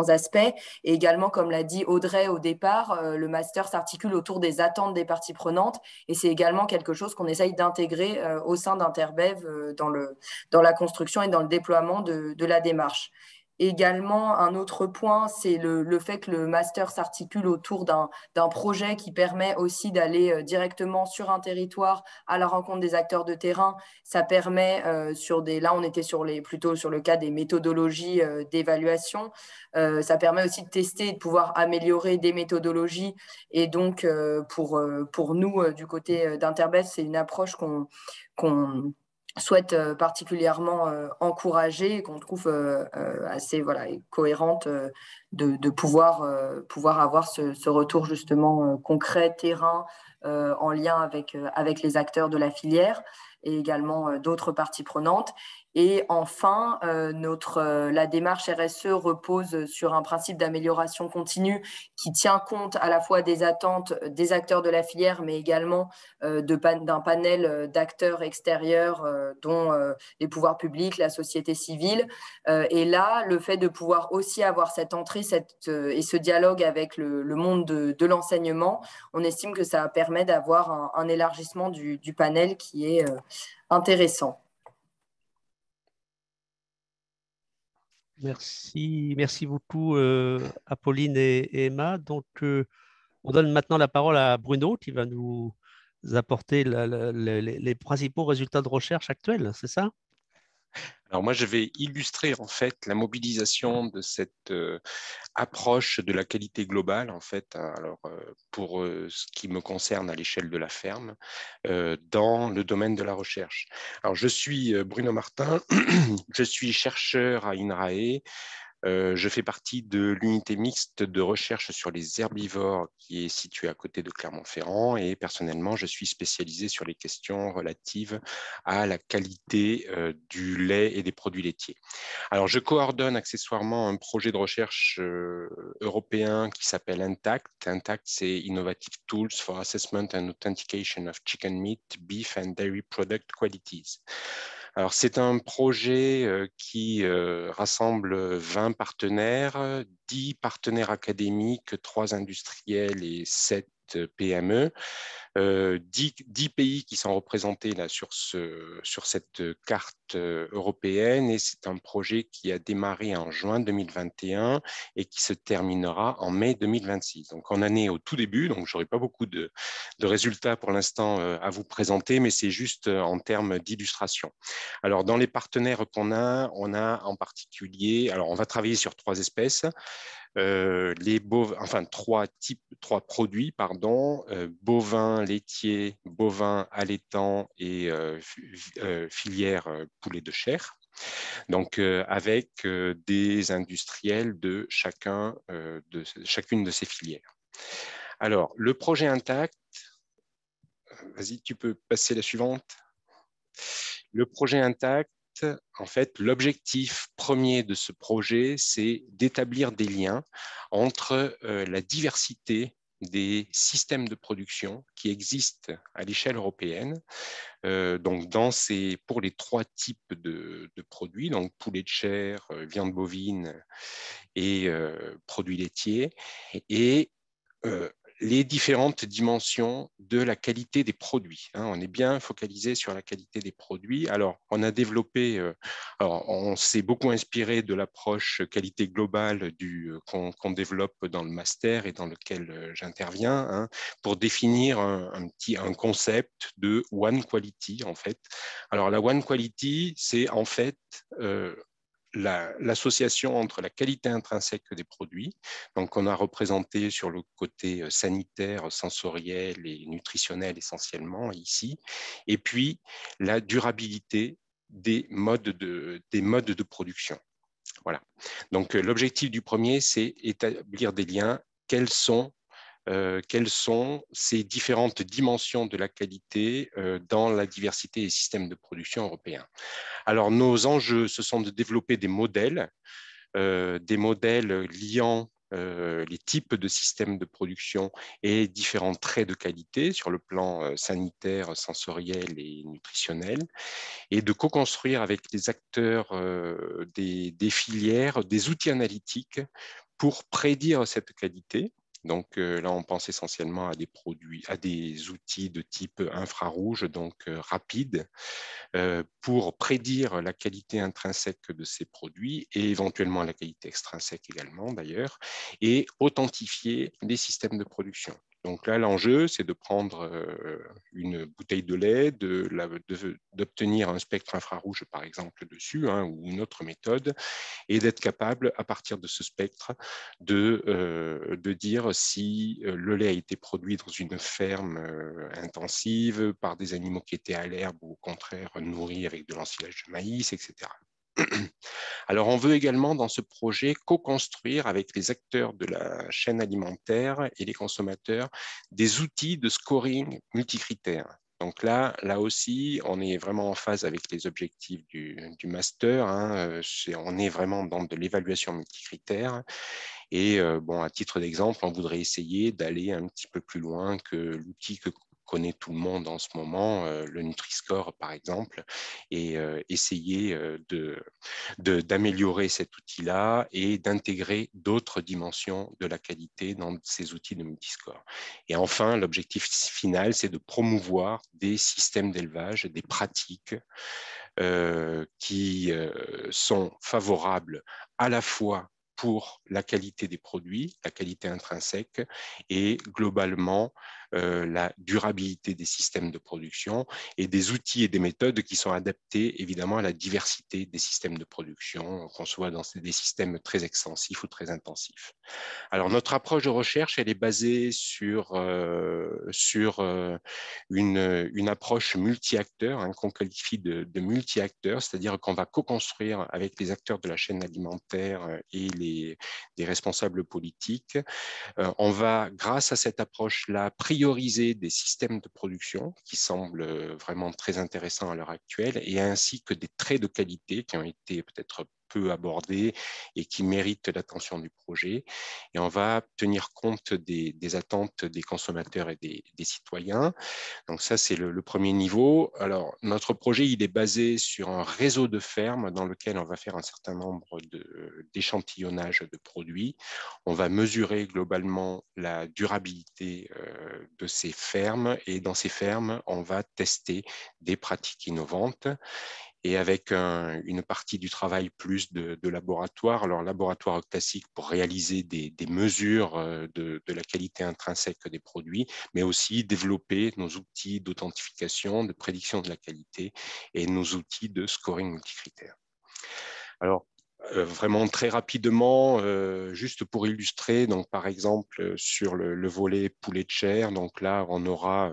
aspects. Et également, comme l'a dit Audrey au départ, le master s'articule autour des attentes des parties prenantes. Et c'est également quelque chose qu'on essaye d'intégrer au sein d'Interbev dans la construction et dans le déploiement de la démarche. Également, un autre point, c'est le fait que le master s'articule autour d'un projet qui permet aussi d'aller directement sur un territoire à la rencontre des acteurs de terrain. Ça permet, là on était plutôt sur le cas des méthodologies d'évaluation, ça permet aussi de tester et de pouvoir améliorer des méthodologies. Et donc, pour nous, du côté d'Interbev, c'est une approche qu'on souhaite particulièrement encourager et qu'on trouve assez cohérente de pouvoir avoir ce retour justement concret, terrain, en lien avec les acteurs de la filière et également d'autres parties prenantes. Et enfin, la démarche RSE repose sur un principe d'amélioration continue qui tient compte à la fois des attentes des acteurs de la filière, mais également d'un panel d'acteurs extérieurs, dont les pouvoirs publics, la société civile. Et là, le fait de pouvoir aussi avoir cette entrée et ce dialogue avec le monde de l'enseignement, on estime que ça permet d'avoir un élargissement du panel qui est intéressants. Merci beaucoup, Apolline et Emma. Donc, on donne maintenant la parole à Bruno qui va nous apporter les principaux résultats de recherche actuels, c'est ça? Alors moi, je vais illustrer en fait la mobilisation de cette approche de la qualité globale en fait. Alors pour ce qui me concerne à l'échelle de la ferme, dans le domaine de la recherche. Alors je suis Bruno Martin, je suis chercheur à INRAE. Je fais partie de l'unité mixte de recherche sur les herbivores qui est située à côté de Clermont-Ferrand et personnellement, je suis spécialisé sur les questions relatives à la qualité du lait et des produits laitiers. Alors, je coordonne accessoirement un projet de recherche européen qui s'appelle INTACT. INTACT, c'est Innovative Tools for Assessment and Authentication of Chicken Meat, Beef and Dairy Product Qualities. Alors, c'est un projet qui rassemble 20 partenaires, 10 partenaires académiques, 3 industriels et 7 PME. 10 pays qui sont représentés là sur cette carte européenne et c'est un projet qui a démarré en juin 2021 et qui se terminera en mai 2026. Donc on en est au tout début, donc je n'aurai pas beaucoup de résultats pour l'instant à vous présenter, mais c'est juste en termes d'illustration. Alors dans les partenaires qu'on a, on a en particulier, alors on va travailler sur 3 espèces. Trois produits, pardon, bovins laitiers, bovins allaitants et filière poulet de chair. Donc, avec des industriels de chacune de ces filières. Alors, le projet INTACT, vas-y, tu peux passer la suivante. Le projet INTACT, en fait, l'objectif premier de ce projet, c'est d'établir des liens entre la diversité des systèmes de production qui existent à l'échelle européenne. Donc, pour les 3 types de produits, donc poulet de chair, viande bovine et produits laitiers, et les différentes dimensions de la qualité des produits. On est bien focalisé sur la qualité des produits. Alors, on a développé, on s'est beaucoup inspiré de l'approche qualité globale qu'on développe dans le master et dans lequel j'interviens, pour définir un concept de One Quality, en fait. Alors, la One Quality, c'est en fait l'association entre la qualité intrinsèque des produits, donc on a représenté sur le côté sanitaire, sensoriel et nutritionnel essentiellement ici, et puis la durabilité des modes de production. Voilà. Donc l'objectif du premier, c'est établir des liens. Quelles sont ces différentes dimensions de la qualité dans la diversité des systèmes de production européens. Alors, nos enjeux, ce sont de développer des modèles liant les types de systèmes de production et différents traits de qualité sur le plan sanitaire, sensoriel et nutritionnel, et de co-construire avec les acteurs des filières des outils analytiques pour prédire cette qualité. Donc là, on pense essentiellement à des outils de type infrarouge, donc rapide, pour prédire la qualité intrinsèque de ces produits et éventuellement la qualité extrinsèque également d'ailleurs, et authentifier les systèmes de production. Donc là, l'enjeu, c'est de prendre une bouteille de lait, d'obtenir un spectre infrarouge, par exemple, dessus, ou une autre méthode, et d'être capable, à partir de ce spectre, de dire si le lait a été produit dans une ferme intensive, par des animaux qui étaient à l'herbe, ou au contraire nourris avec de l'ensilage de maïs, etc. Alors, on veut également, dans ce projet, co-construire avec les acteurs de la chaîne alimentaire et les consommateurs des outils de scoring multicritères. Donc là aussi, on est vraiment en phase avec les objectifs du master. On est vraiment dans de l'évaluation multicritère. Et à titre d'exemple, on voudrait essayer d'aller un petit peu plus loin que l'outil connaît tout le monde en ce moment, le Nutri-Score par exemple, et essayer d'améliorer cet outil-là et d'intégrer d'autres dimensions de la qualité dans ces outils de multiscore. Et enfin, l'objectif final, c'est de promouvoir des systèmes d'élevage, des pratiques qui sont favorables à la fois pour la qualité des produits, la qualité intrinsèque et globalement la durabilité des systèmes de production et des outils et des méthodes qui sont adaptés évidemment à la diversité des systèmes de production, qu'on soit dans des systèmes très extensifs ou très intensifs. Alors notre approche de recherche, elle est basée sur une approche multi-acteurs, hein, qu'on qualifie de multi-acteurs, c'est-à-dire qu'on va co-construire avec les acteurs de la chaîne alimentaire et les responsables politiques. On va, grâce à cette approche-là, prioriser des systèmes de production qui semblent vraiment très intéressants à l'heure actuelle, et ainsi que des traits de qualité qui ont été peut-être peu abordés et qui méritent l'attention du projet. Et on va tenir compte des attentes des consommateurs et des citoyens. Donc ça, c'est le premier niveau. Alors, notre projet, il est basé sur un réseau de fermes dans lequel on va faire un certain nombre d'échantillonnages de produits. On va mesurer globalement la durabilité de ces fermes, et dans ces fermes, on va tester des pratiques innovantes. Et avec une partie du travail plus de laboratoire. Alors, laboratoire classique pour réaliser des mesures de la qualité intrinsèque des produits, mais aussi développer nos outils d'authentification, de prédiction de la qualité et nos outils de scoring multicritères. Alors, vraiment très rapidement, juste pour illustrer, donc par exemple sur le volet poulet de chair, donc là on aura,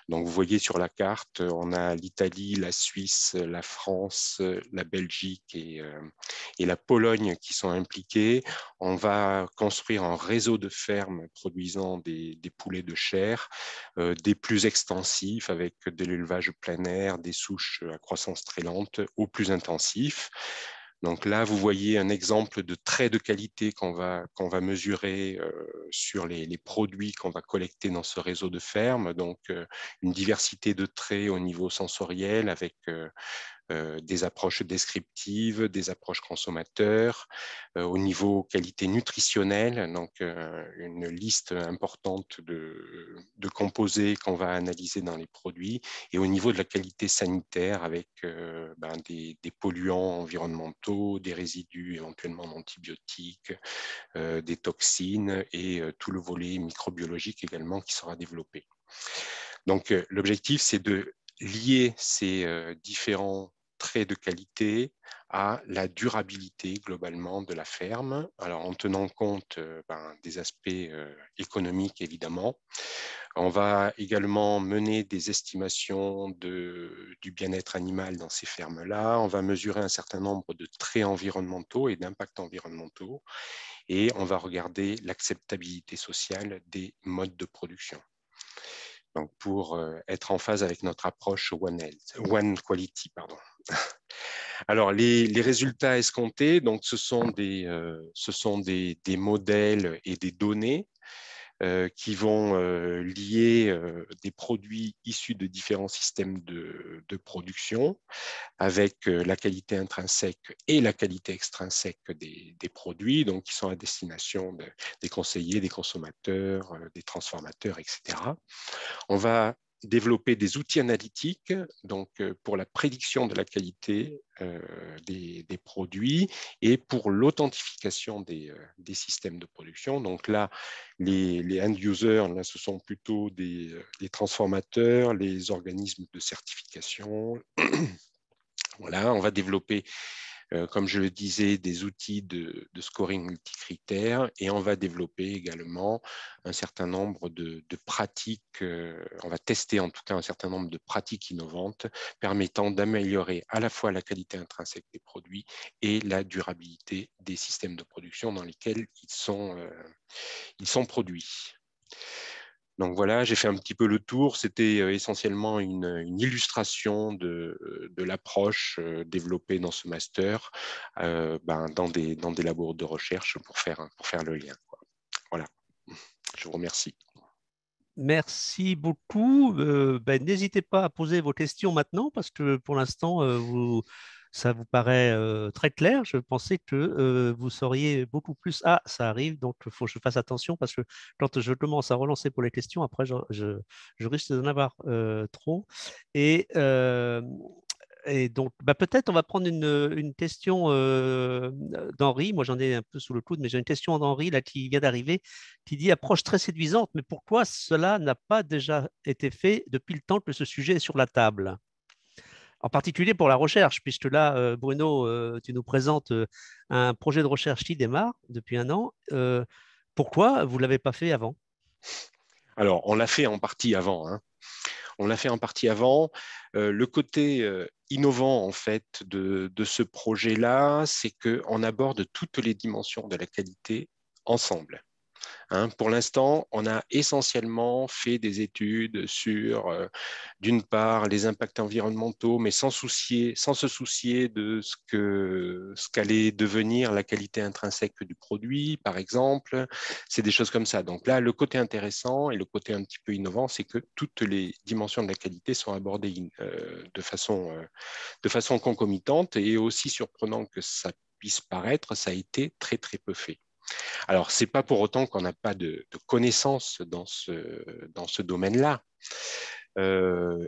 donc vous voyez sur la carte, on a l'Italie, la Suisse, la France, la Belgique et la Pologne qui sont impliquées. On va construire un réseau de fermes produisant des poulets de chair, des plus extensifs avec de l'élevage plein air, des souches à croissance très lente, aux plus intensifs. Donc là, vous voyez un exemple de trait de qualité qu'on va mesurer sur les produits qu'on va collecter dans ce réseau de fermes. Donc, une diversité de traits au niveau sensoriel avec des approches descriptives, des approches consommateurs, au niveau qualité nutritionnelle, donc une liste importante de composés qu'on va analyser dans les produits, et au niveau de la qualité sanitaire avec des polluants environnementaux, des résidus éventuellement d'antibiotiques, des toxines et tout le volet microbiologique également qui sera développé. Donc l'objectif, c'est de lier ces différents traits de qualité à la durabilité globalement de la ferme, alors en tenant compte des aspects économiques évidemment. On va également mener des estimations du bien-être animal dans ces fermes-là. On va mesurer un certain nombre de traits environnementaux et d'impacts environnementaux, et on va regarder l'acceptabilité sociale des modes de production. Donc pour être en phase avec notre approche One Quality. Alors, les résultats escomptés, donc, ce sont des modèles et des données qui vont lier des produits issus de différents systèmes de production avec la qualité intrinsèque et la qualité extrinsèque des produits, donc qui sont à destination des conseillers, des consommateurs, des transformateurs, etc. On va développer des outils analytiques donc, pour la prédiction de la qualité des produits et pour l'authentification des systèmes de production. Donc là, les end-users, là, ce sont plutôt les transformateurs, les organismes de certification. Voilà, on va développer comme je le disais, des outils de scoring multicritères, et on va développer également un certain nombre de pratiques, on va tester en tout cas un certain nombre de pratiques innovantes permettant d'améliorer à la fois la qualité intrinsèque des produits et la durabilité des systèmes de production dans lesquels ils sont produits. Donc voilà, j'ai fait un petit peu le tour. C'était essentiellement une illustration de l'approche développée dans ce master dans des labos de recherche pour faire le lien, quoi. Voilà, je vous remercie. Merci beaucoup. N'hésitez pas à poser vos questions maintenant parce que pour l'instant, ça vous paraît très clair. Je pensais que vous sauriez beaucoup plus. Ah, ça arrive, donc il faut que je fasse attention parce que quand je commence à relancer pour les questions, après, je risque d'en avoir trop. Et, euh, et donc, peut-être on va prendre une question d'Henri. Moi, j'en ai un peu sous le coude, mais j'ai une question d'Henri là, qui vient d'arriver, qui dit approche très séduisante, mais pourquoi cela n'a pas déjà été fait depuis le temps que ce sujet est sur la table? En particulier pour la recherche, puisque là, Bruno, tu nous présentes un projet de recherche qui démarre depuis un an. Pourquoi vous ne l'avez pas fait avant? Alors, on l'a fait en partie avant, hein. On l'a fait en partie avant. Le côté innovant en fait de ce projet-là, c'est qu'on aborde toutes les dimensions de la qualité ensemble. Hein, pour l'instant, on a essentiellement fait des études sur, d'une part, les impacts environnementaux, mais sans se soucier de ce qu'allait devenir la qualité intrinsèque du produit, par exemple. C'est des choses comme ça. Donc là, le côté intéressant et le côté un petit peu innovant, c'est que toutes les dimensions de la qualité sont abordées de façon concomitante, et aussi surprenant que ça puisse paraître, ça a été très, très peu fait. Alors, ce n'est pas pour autant qu'on n'a pas de connaissances dans ce domaine-là.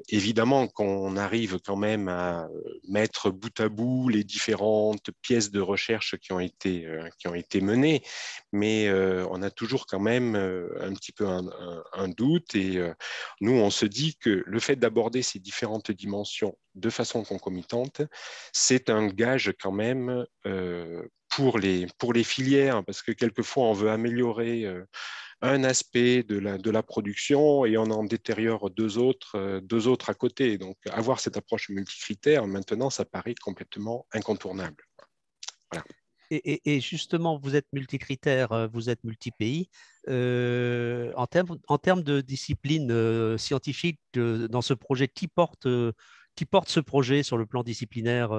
Évidemment qu'on arrive quand même à mettre bout à bout les différentes pièces de recherche qui ont été menées, mais on a toujours quand même un petit peu un doute, et nous, on se dit que le fait d'aborder ces différentes dimensions de façon concomitante, c'est un gage quand même pour les filières, parce que quelquefois, on veut améliorer un aspect de la production et on en détériore deux autres à côté. Donc, avoir cette approche multicritère, maintenant, ça paraît complètement incontournable. Voilà. Et justement, vous êtes multicritère, vous êtes multi-pays. En termes de discipline scientifique dans ce projet, qui porte ce projet sur le plan disciplinaire?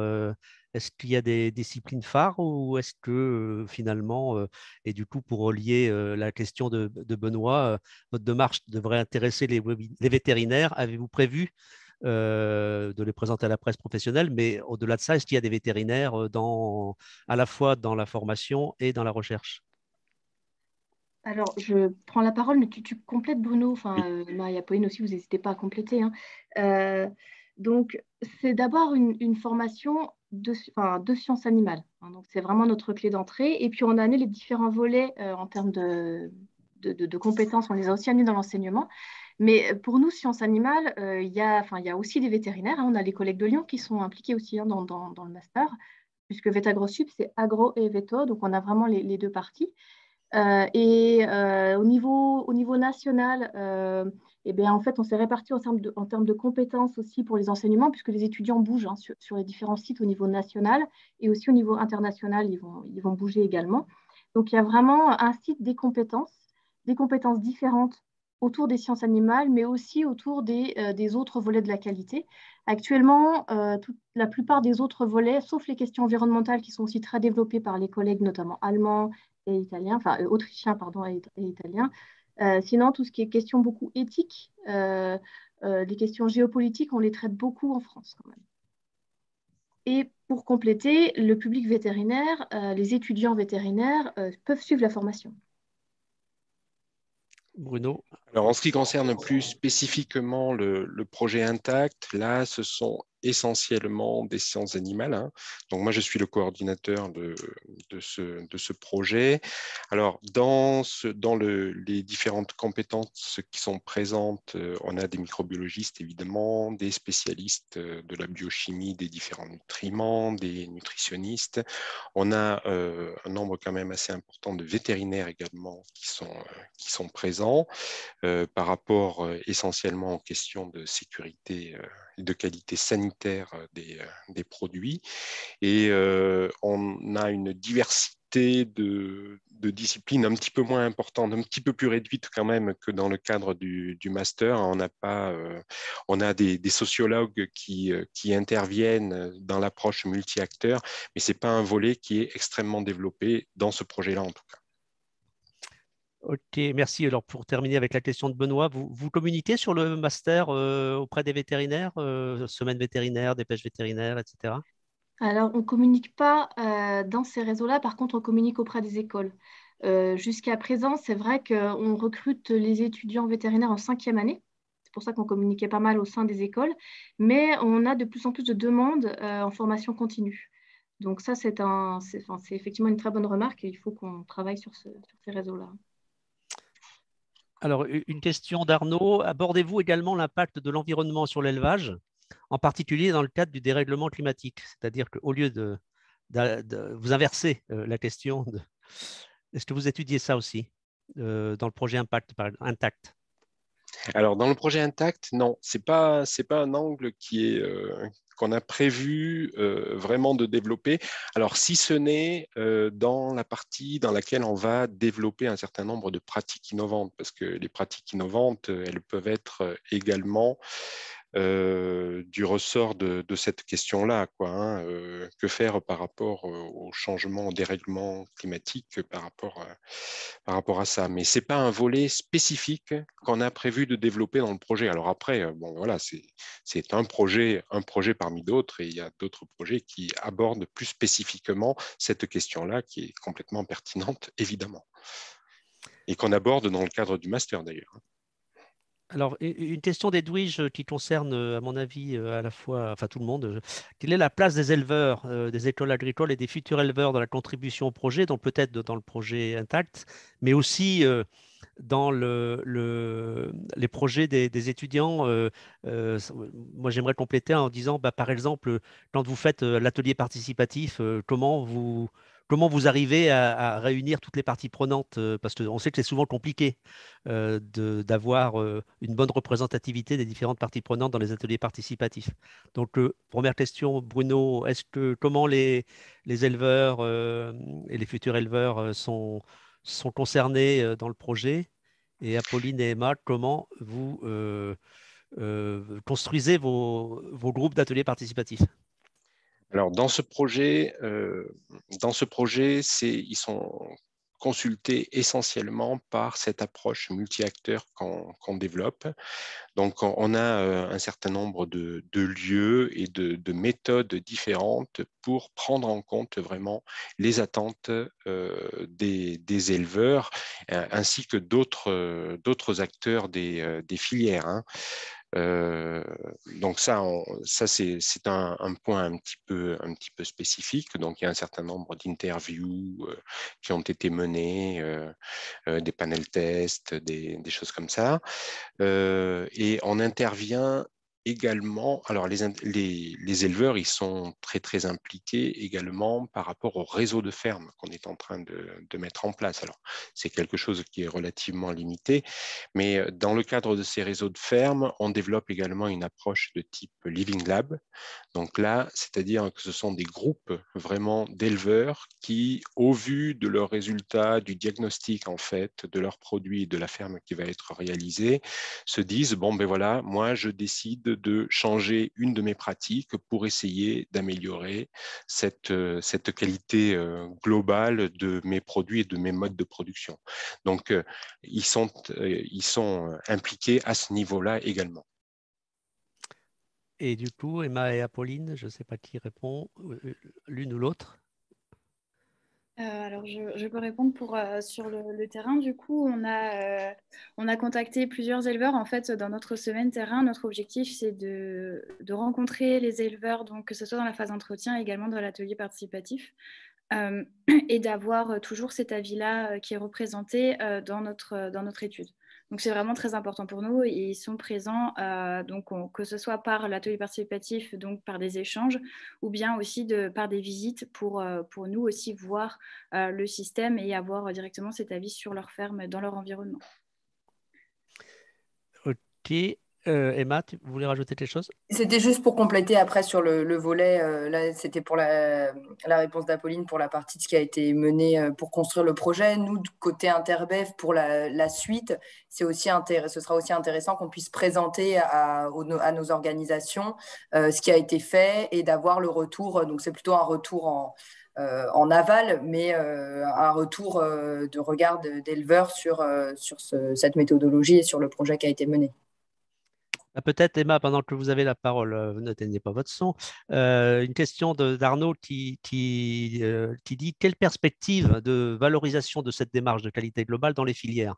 Est-ce qu'il y a des disciplines phares ou est-ce que finalement, et du coup, pour relier la question de Benoît, votre démarche devrait intéresser les vétérinaires? Avez-vous prévu de les présenter à la presse professionnelle, mais au-delà de ça, est-ce qu'il y a des vétérinaires à la fois dans la formation et dans la recherche? Alors, je prends la parole, mais tu complètes, Bruno. Oui. Enfin, Maria Pauline aussi, vous n'hésitez pas à compléter, hein. Euh, donc, c'est d'abord une formation de sciences animales, hein. Donc, c'est vraiment notre clé d'entrée. Et puis, on a amené les différents volets en termes de compétences. On les a aussi amenés dans l'enseignement. Mais pour nous, sciences animales, il y a aussi des vétérinaires, hein. On a les collègues de Lyon qui sont impliqués aussi, hein, dans le master, puisque VétagroSup, c'est agro et véto. Donc, on a vraiment les deux parties. Au niveau national, eh bien, en fait, on s'est répartis en termes de compétences aussi pour les enseignements, puisque les étudiants bougent, hein, sur les différents sites au niveau national et aussi au niveau international, ils vont bouger également. Donc, il y a vraiment un site des compétences différentes autour des sciences animales, mais aussi autour des autres volets de la qualité. Actuellement, la plupart des autres volets, sauf les questions environnementales qui sont aussi très développées par les collègues, notamment allemands, et italien, enfin autrichien, pardon, et italien. Sinon, tout ce qui est questions beaucoup éthiques, les questions géopolitiques, on les traite beaucoup en France quand même. Et pour compléter, le public vétérinaire, les étudiants vétérinaires peuvent suivre la formation. Bruno? Alors, en ce qui concerne plus spécifiquement le projet Intact, là, ce sont essentiellement des sciences animales, hein. Donc, moi, je suis le coordinateur de ce projet. Alors, dans les différentes compétences qui sont présentes, on a des microbiologistes, évidemment, des spécialistes de la biochimie des différents nutriments, des nutritionnistes. On a un nombre quand même assez important de vétérinaires également qui sont présents. Par rapport essentiellement aux questions de sécurité et de qualité sanitaire des produits. Et on a une diversité de disciplines un petit peu moins importante, un petit peu plus réduite quand même que dans le cadre du master. On a des sociologues qui interviennent dans l'approche multi-acteurs, mais ce n'est pas un volet qui est extrêmement développé dans ce projet-là en tout cas. Ok, merci. Alors, pour terminer avec la question de Benoît, vous communiquez sur le master auprès des vétérinaires, semaine vétérinaire, dépêche vétérinaire, etc. Alors, on ne communique pas dans ces réseaux-là, par contre, on communique auprès des écoles. Jusqu'à présent, c'est vrai qu'on recrute les étudiants vétérinaires en 5e année. C'est pour ça qu'on communiquait pas mal au sein des écoles, mais on a de plus en plus de demandes en formation continue. Donc ça, c'est effectivement une très bonne remarque et il faut qu'on travaille sur ces réseaux-là. Alors, une question d'Arnaud. Abordez-vous également l'impact de l'environnement sur l'élevage, en particulier dans le cadre du dérèglement climatique? C'est-à-dire qu'au lieu vous inversez la question, est-ce que vous étudiez ça aussi dans le projet Impact, Intact? Alors, dans le projet Intact, non, c'est pas un angle qu'on a prévu vraiment de développer. Alors, si ce n'est dans la partie dans laquelle on va développer un certain nombre de pratiques innovantes, parce que les pratiques innovantes, elles peuvent être également du ressort de cette question-là, quoi, hein, que faire par rapport au changement, au dérèglement climatique par rapport à ça. Mais ce n'est pas un volet spécifique qu'on a prévu de développer dans le projet. Alors après, bon, voilà, c'est un projet parmi d'autres et il y a d'autres projets qui abordent plus spécifiquement cette question-là qui est complètement pertinente, évidemment, et qu'on aborde dans le cadre du master d'ailleurs. Alors, une question d'Edwige qui concerne, à mon avis, à la fois, enfin tout le monde. Quelle est la place des éleveurs, des écoles agricoles et des futurs éleveurs dans la contribution au projet, donc peut-être dans le projet Intact, mais aussi dans les projets des étudiants? Moi, j'aimerais compléter en disant, bah, par exemple, quand vous faites l'atelier participatif, comment vous arrivez à réunir toutes les parties prenantes? Parce qu'on sait que c'est souvent compliqué d'avoir une bonne représentativité des différentes parties prenantes dans les ateliers participatifs. Donc, première question, Bruno, comment les éleveurs et les futurs éleveurs sont concernés dans le projet? Et Apolline et Emma, comment vous construisez vos groupes d'ateliers participatifs? Alors, dans ce projet, ils sont consultés essentiellement par cette approche multi-acteurs qu'on développe. Donc, on a un certain nombre de lieux et de méthodes différentes pour prendre en compte vraiment les attentes des éleveurs ainsi que d'autres acteurs des filières, hein. Euh, donc ça c'est un point un petit peu spécifique. Donc il y a un certain nombre d'interviews qui ont été menées, des panels tests, des choses comme ça. Et on intervient également, alors les éleveurs, ils sont très très impliqués également par rapport au réseau de fermes qu'on est en train de mettre en place. Alors c'est quelque chose qui est relativement limité, mais dans le cadre de ces réseaux de fermes, on développe également une approche de type Living Lab. Donc là, c'est-à-dire que ce sont des groupes vraiment d'éleveurs qui, au vu de leurs résultats, du diagnostic en fait, de leurs produits et de la ferme qui va être réalisée, se disent, bon ben voilà, moi je décide de changer une de mes pratiques pour essayer d'améliorer cette qualité globale de mes produits et de mes modes de production. Donc ils sont impliqués à ce niveau-là également. Et du coup, Emma et Apolline, je ne sais pas qui répond, l'une ou l'autre. Alors, je peux répondre sur le terrain. Du coup, on a contacté plusieurs éleveurs. En fait, dans notre semaine terrain, notre objectif, c'est de rencontrer les éleveurs, donc que ce soit dans la phase d'entretien, également dans l'atelier participatif, euh, et d'avoir toujours cet avis-là qui est représenté dans notre étude. Donc, c'est vraiment très important pour nous et ils sont présents, donc que ce soit par l'atelier participatif, donc par des échanges, ou bien aussi par des visites pour nous aussi voir le système et avoir directement cet avis sur leur ferme, dans leur environnement. Ok. Emma, tu voulais rajouter quelque chose? C'était juste pour compléter après sur le volet, là c'était pour la réponse d'Apolline pour la partie de ce qui a été mené pour construire le projet. Nous, de côté Interbev, pour la suite, ce sera aussi intéressant qu'on puisse présenter à nos organisations ce qui a été fait et d'avoir le retour. Donc c'est plutôt un retour en aval, mais un retour de regard d'éleveurs sur cette méthodologie et sur le projet qui a été mené. Peut-être, Emma, pendant que vous avez la parole, vous n'éteignez pas votre son, une question d'Arnaud qui dit quelle perspective de valorisation de cette démarche de qualité globale dans les filières?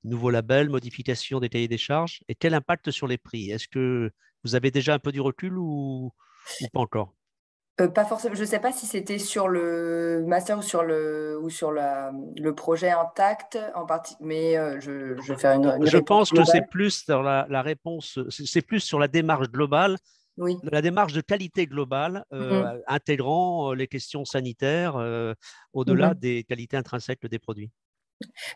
Nouveau label, modification des cahiers des charges et quel impact sur les prix? Est-ce que vous avez déjà un peu du recul ou pas encore? Pas forcément. Je ne sais pas si c'était sur le master ou sur le projet intact en partie, mais je vais faire une Je réponse pense que c'est globale. plus sur la réponse, c'est plus sur la démarche globale, Oui. la démarche de qualité globale, Mhm. intégrant les questions sanitaires au-delà Mhm. des qualités intrinsèques des produits.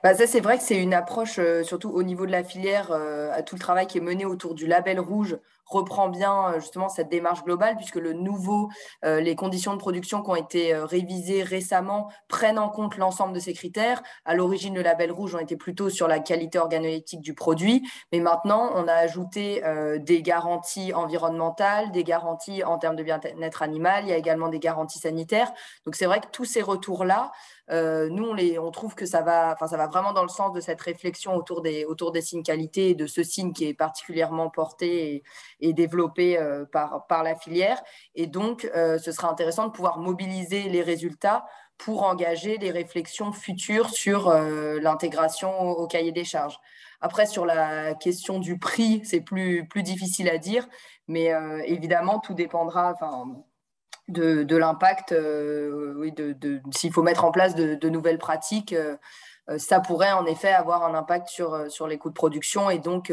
Bah, ça, c'est vrai que c'est une approche, surtout au niveau de la filière, à tout le travail qui est mené autour du label rouge reprend bien justement cette démarche globale, puisque les conditions de production qui ont été révisées récemment prennent en compte l'ensemble de ces critères. À l'origine, le label rouge on était plutôt sur la qualité organoleptique du produit, mais maintenant, on a ajouté des garanties environnementales, des garanties en termes de bien-être animal, il y a également des garanties sanitaires. Donc, c'est vrai que tous ces retours-là, nous, on trouve que ça va vraiment dans le sens de cette réflexion autour des signes qualité et de ce signe qui est particulièrement porté et développé par la filière. Et donc, ce sera intéressant de pouvoir mobiliser les résultats pour engager des réflexions futures sur l'intégration au cahier des charges. Après, sur la question du prix, c'est plus difficile à dire, mais évidemment, tout dépendra de l'impact, oui, s'il faut mettre en place de nouvelles pratiques, ça pourrait en effet avoir un impact sur les coûts de production et donc,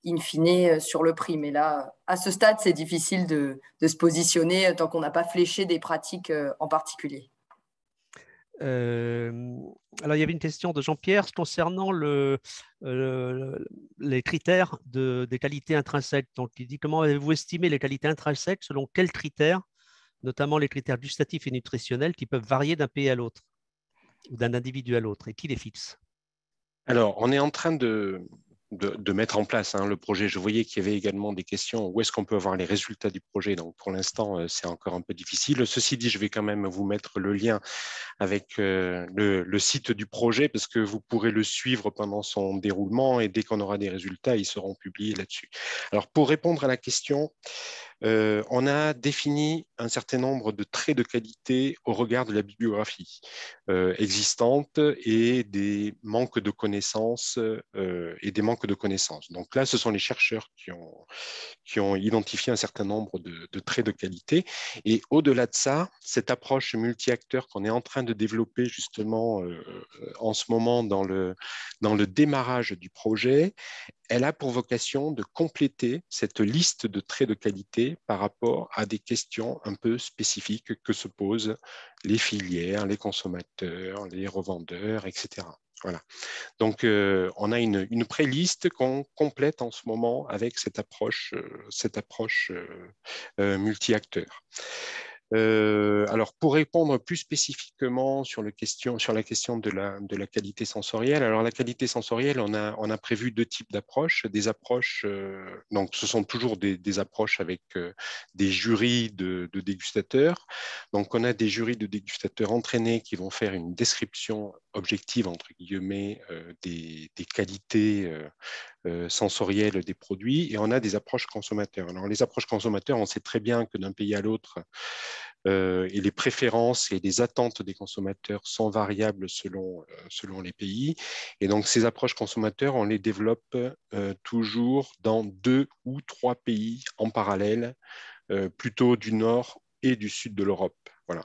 in fine, sur le prix. Mais là, à ce stade, c'est difficile de se positionner tant qu'on n'a pas fléché des pratiques en particulier. Euh, alors, il y avait une question de Jean-Pierre concernant les critères des qualités intrinsèques. Donc, il dit comment avez-vous estimé les qualités intrinsèques selon quels critères, notamment les critères gustatifs et nutritionnels qui peuvent varier d'un pays à l'autre ou d'un individu à l'autre et qui les fixe? Alors, on est en train de mettre en place le projet. Je voyais qu'il y avait également des questions. Où est-ce qu'on peut avoir les résultats du projet? Donc, pour l'instant, c'est encore un peu difficile. Ceci dit, je vais quand même vous mettre le lien avec le site du projet parce que vous pourrez le suivre pendant son déroulement et dès qu'on aura des résultats, ils seront publiés là-dessus. Alors, pour répondre à la question, on a défini un certain nombre de traits de qualité au regard de la bibliographie existante et des manques de connaissances Donc là, ce sont les chercheurs qui ont identifié un certain nombre de traits de qualité. Et au-delà de ça, cette approche multi-acteurs qu'on est en train de développer justement en ce moment dans le démarrage du projet, elle a pour vocation de compléter cette liste de traits de qualité par rapport à des questions un peu spécifiques que se posent les filières, les consommateurs, les revendeurs, etc. Voilà. Donc, on a une pré-liste qu'on complète en ce moment avec cette approche multi-acteurs. Alors, pour répondre plus spécifiquement sur la question de la qualité sensorielle, alors la qualité sensorielle, on a prévu deux types d'approches. Des approches, donc ce sont toujours des approches avec des jurys de dégustateurs. Donc, on a des jurys de dégustateurs entraînés qui vont faire une description objective, entre guillemets, des qualités sensorielles des produits, et on a des approches consommateurs. Alors, les approches consommateurs, on sait très bien que d'un pays à l'autre, et les préférences et les attentes des consommateurs sont variables selon les pays. Et donc, ces approches consommateurs, on les développe toujours dans 2 ou 3 pays en parallèle, plutôt du nord et du sud de l'Europe. Voilà.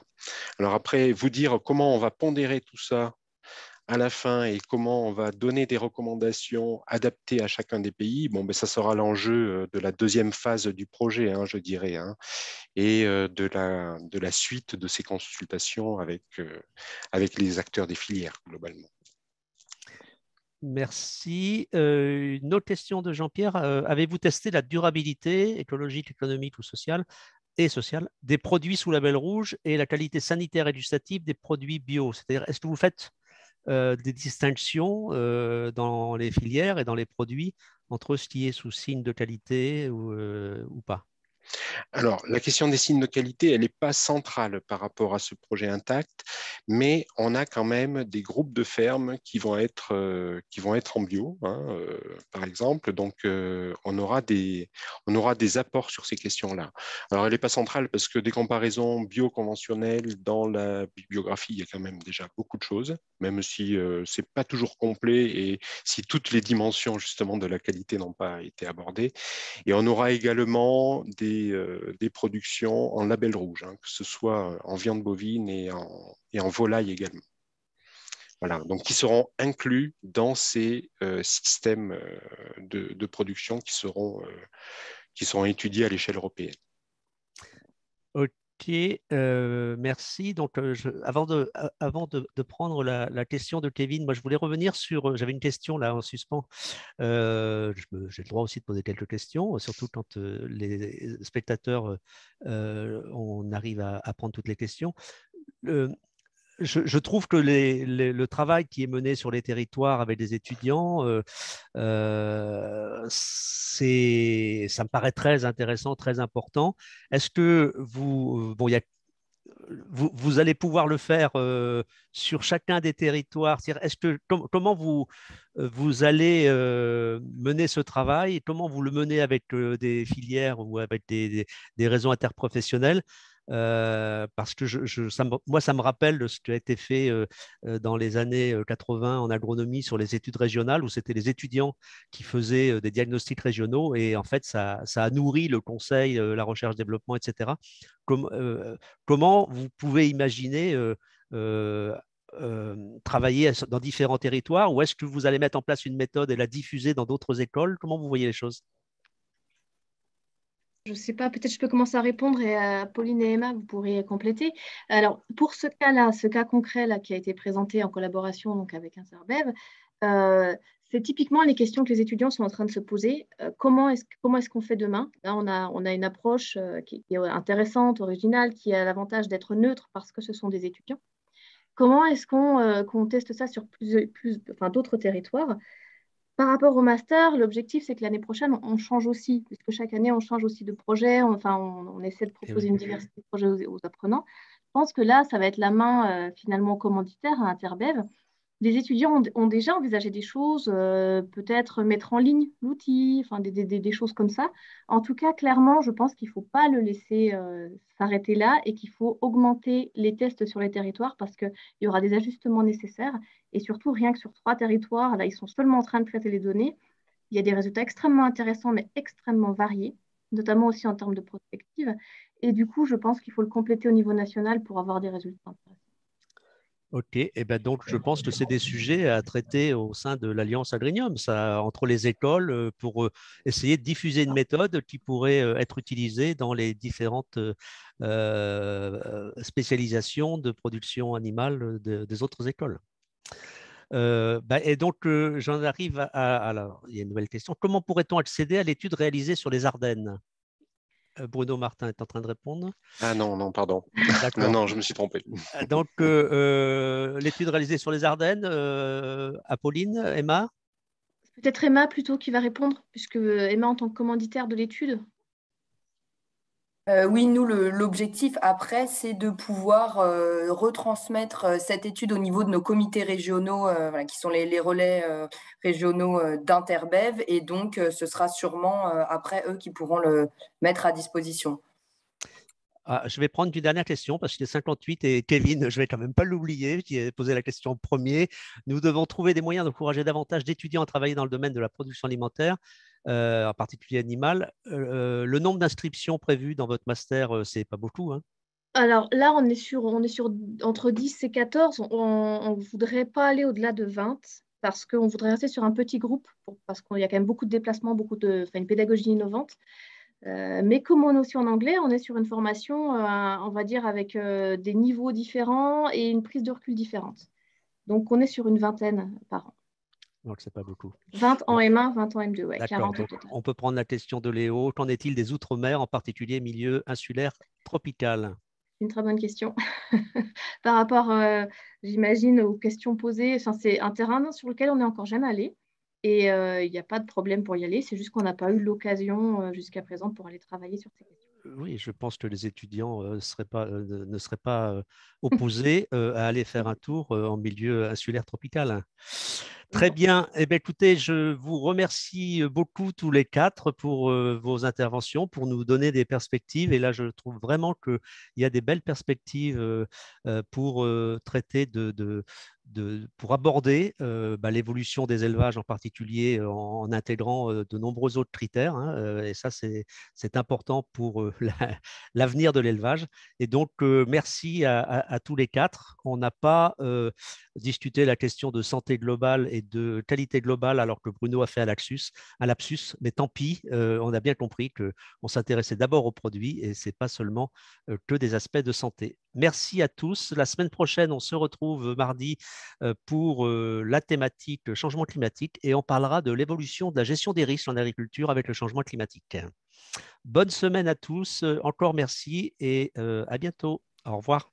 Alors après, vous dire comment on va pondérer tout ça à la fin et comment on va donner des recommandations adaptées à chacun des pays, bon, ben, ça sera l'enjeu de la deuxième phase du projet, je dirais, et de la suite de ces consultations avec les acteurs des filières, globalement. Merci. Une autre question de Jean-Pierre. Avez-vous testé la durabilité écologique, économique ou sociale des produits sous label rouge et la qualité sanitaire et gustative des produits bio? C'est-à-dire, est-ce que vous faites des distinctions dans les filières et dans les produits entre ce qui est sous signe de qualité ou pas? Alors, la question des signes de qualité, elle n'est pas centrale par rapport à ce projet intact, mais on a quand même des groupes de fermes qui vont être en bio, hein, par exemple. Donc, on aura des apports sur ces questions-là. Alors, elle n'est pas centrale parce que des comparaisons bio-conventionnelles dans la bibliographie, il y a quand même déjà beaucoup de choses, même si ce n'est pas toujours complet et si toutes les dimensions justement de la qualité n'ont pas été abordées. Et on aura également des productions en label rouge, hein, que ce soit en viande bovine et en volaille également. Voilà, donc qui seront inclus dans ces systèmes de production qui seront étudiés à l'échelle européenne. Ok, merci. Donc, avant de prendre la question de Kevin, moi, je voulais revenir sur. J'avais une question là en suspens. J'ai le droit aussi de poser quelques questions, surtout quand les spectateurs, on arrive à prendre toutes les questions. Je trouve que le travail qui est mené sur les territoires avec des étudiants, ça me paraît très intéressant, très important. Est-ce que vous allez pouvoir le faire sur chacun des territoires? Est-ce que, comment vous allez mener ce travail et comment vous le menez avec des filières ou avec des réseaux interprofessionnels? Parce que moi, ça me rappelle de ce qui a été fait dans les années 80 en agronomie sur les études régionales, où c'était les étudiants qui faisaient des diagnostics régionaux, et en fait, ça a nourri le conseil, la recherche-développement, etc. Comment vous pouvez imaginer euh, travailler dans différents territoires, ou est-ce que vous allez mettre en place une méthode et la diffuser dans d'autres écoles? Comment vous voyez les choses? Je ne sais pas, peut-être je peux commencer à répondre et Pauline et Emma, vous pourrez compléter. Alors, pour ce cas-là, ce cas concret là, qui a été présenté en collaboration donc, avec Interbev, c'est typiquement les questions que les étudiants sont en train de se poser. Comment est-ce qu'on fait demain? Là, on a une approche qui est intéressante, originale, qui a l'avantage d'être neutre parce que ce sont des étudiants. Comment est-ce qu'on teste ça sur d'autres territoires? Par rapport au master, l'objectif, c'est que l'année prochaine, on change aussi, puisque chaque année, on change aussi de projet. On essaie de Eh proposer oui. une diversité de projets aux apprenants. Je pense que là, ça va être la main finalement commanditaire à Interbev. Les étudiants ont déjà envisagé des choses, peut-être mettre en ligne l'outil, enfin des choses comme ça. En tout cas, clairement, je pense qu'il ne faut pas le laisser s'arrêter là et qu'il faut augmenter les tests sur les territoires parce qu'il y aura des ajustements nécessaires. Et surtout, rien que sur 3 territoires, là, ils sont seulement en train de traiter les données. Il y a des résultats extrêmement intéressants, mais extrêmement variés, notamment aussi en termes de prospective. Et du coup, je pense qu'il faut le compléter au niveau national pour avoir des résultats intéressants. Ok, et ben donc je pense que c'est des sujets à traiter au sein de l'Alliance Agrignum, ça, entre les écoles, pour essayer de diffuser une méthode qui pourrait être utilisée dans les différentes spécialisations de production animale des autres écoles. Et donc, j'en arrive alors, il y a une nouvelle question. Comment pourrait-on accéder à l'étude réalisée sur les Ardennes? Bruno Martin est en train de répondre. Ah non, non, pardon. Non, D'accord. non, je me suis trompé. Donc, l'étude réalisée sur les Ardennes, Apolline, Emma? Peut-être Emma plutôt qui va répondre, puisque Emma en tant que commanditaire de l'étude. Oui, nous, l'objectif après, c'est de pouvoir retransmettre cette étude au niveau de nos comités régionaux, voilà, qui sont les relais régionaux d'Interbev. Et donc, ce sera sûrement après eux qui pourront le mettre à disposition. Je vais prendre une dernière question parce qu'il est 58 et Kevin, je ne vais quand même pas l'oublier, qui a posé la question en premier. Nous devons trouver des moyens d'encourager davantage d'étudiants à travailler dans le domaine de la production alimentaire, en particulier animale. Le nombre d'inscriptions prévues dans votre master, c'est pas beaucoup, hein? Alors là, on est sur entre 10 et 14. On ne voudrait pas aller au-delà de 20 parce qu'on voudrait rester sur un petit groupe parce qu'il y a quand même beaucoup de déplacements, une pédagogie innovante. Mais comme on est aussi en anglais, on est sur une formation, on va dire, avec des niveaux différents et une prise de recul différente. Donc, on est sur une vingtaine par an. Donc, c'est pas beaucoup. 20 en M1, 20 en M2, ouais, D'accord. 40 au Donc, total. on peut prendre la question de Léo. Qu'en est-il des outre-mer, en particulier milieu insulaire tropical? C'est une très bonne question. Par rapport, j'imagine, aux questions posées, enfin, c'est un terrain sur lequel on n'est encore jamais allé. Et il n'y a pas de problème pour y aller. C'est juste qu'on n'a pas eu l'occasion jusqu'à présent pour aller travailler sur ces questions. Oui, je pense que les étudiants ne seraient pas opposés à aller faire un tour en milieu insulaire tropical. Très Non. bien. Eh bien, écoutez, je vous remercie beaucoup tous les quatre pour vos interventions, pour nous donner des perspectives. Et là, je trouve vraiment qu'il y a des belles perspectives pour traiter pour aborder l'évolution des élevages, en particulier en intégrant de nombreux autres critères. Hein, et ça, c'est important pour l'avenir de l'élevage. Et donc, merci à tous les quatre. On n'a pas discuté la question de santé globale et de qualité globale, alors que Bruno a fait un lapsus, mais tant pis, on a bien compris qu'on s'intéressait d'abord aux produits et ce n'est pas seulement que des aspects de santé. Merci à tous. La semaine prochaine, on se retrouve mardi pour la thématique changement climatique et on parlera de l'évolution de la gestion des risques en agriculture avec le changement climatique. Bonne semaine à tous. Encore merci et à bientôt. Au revoir.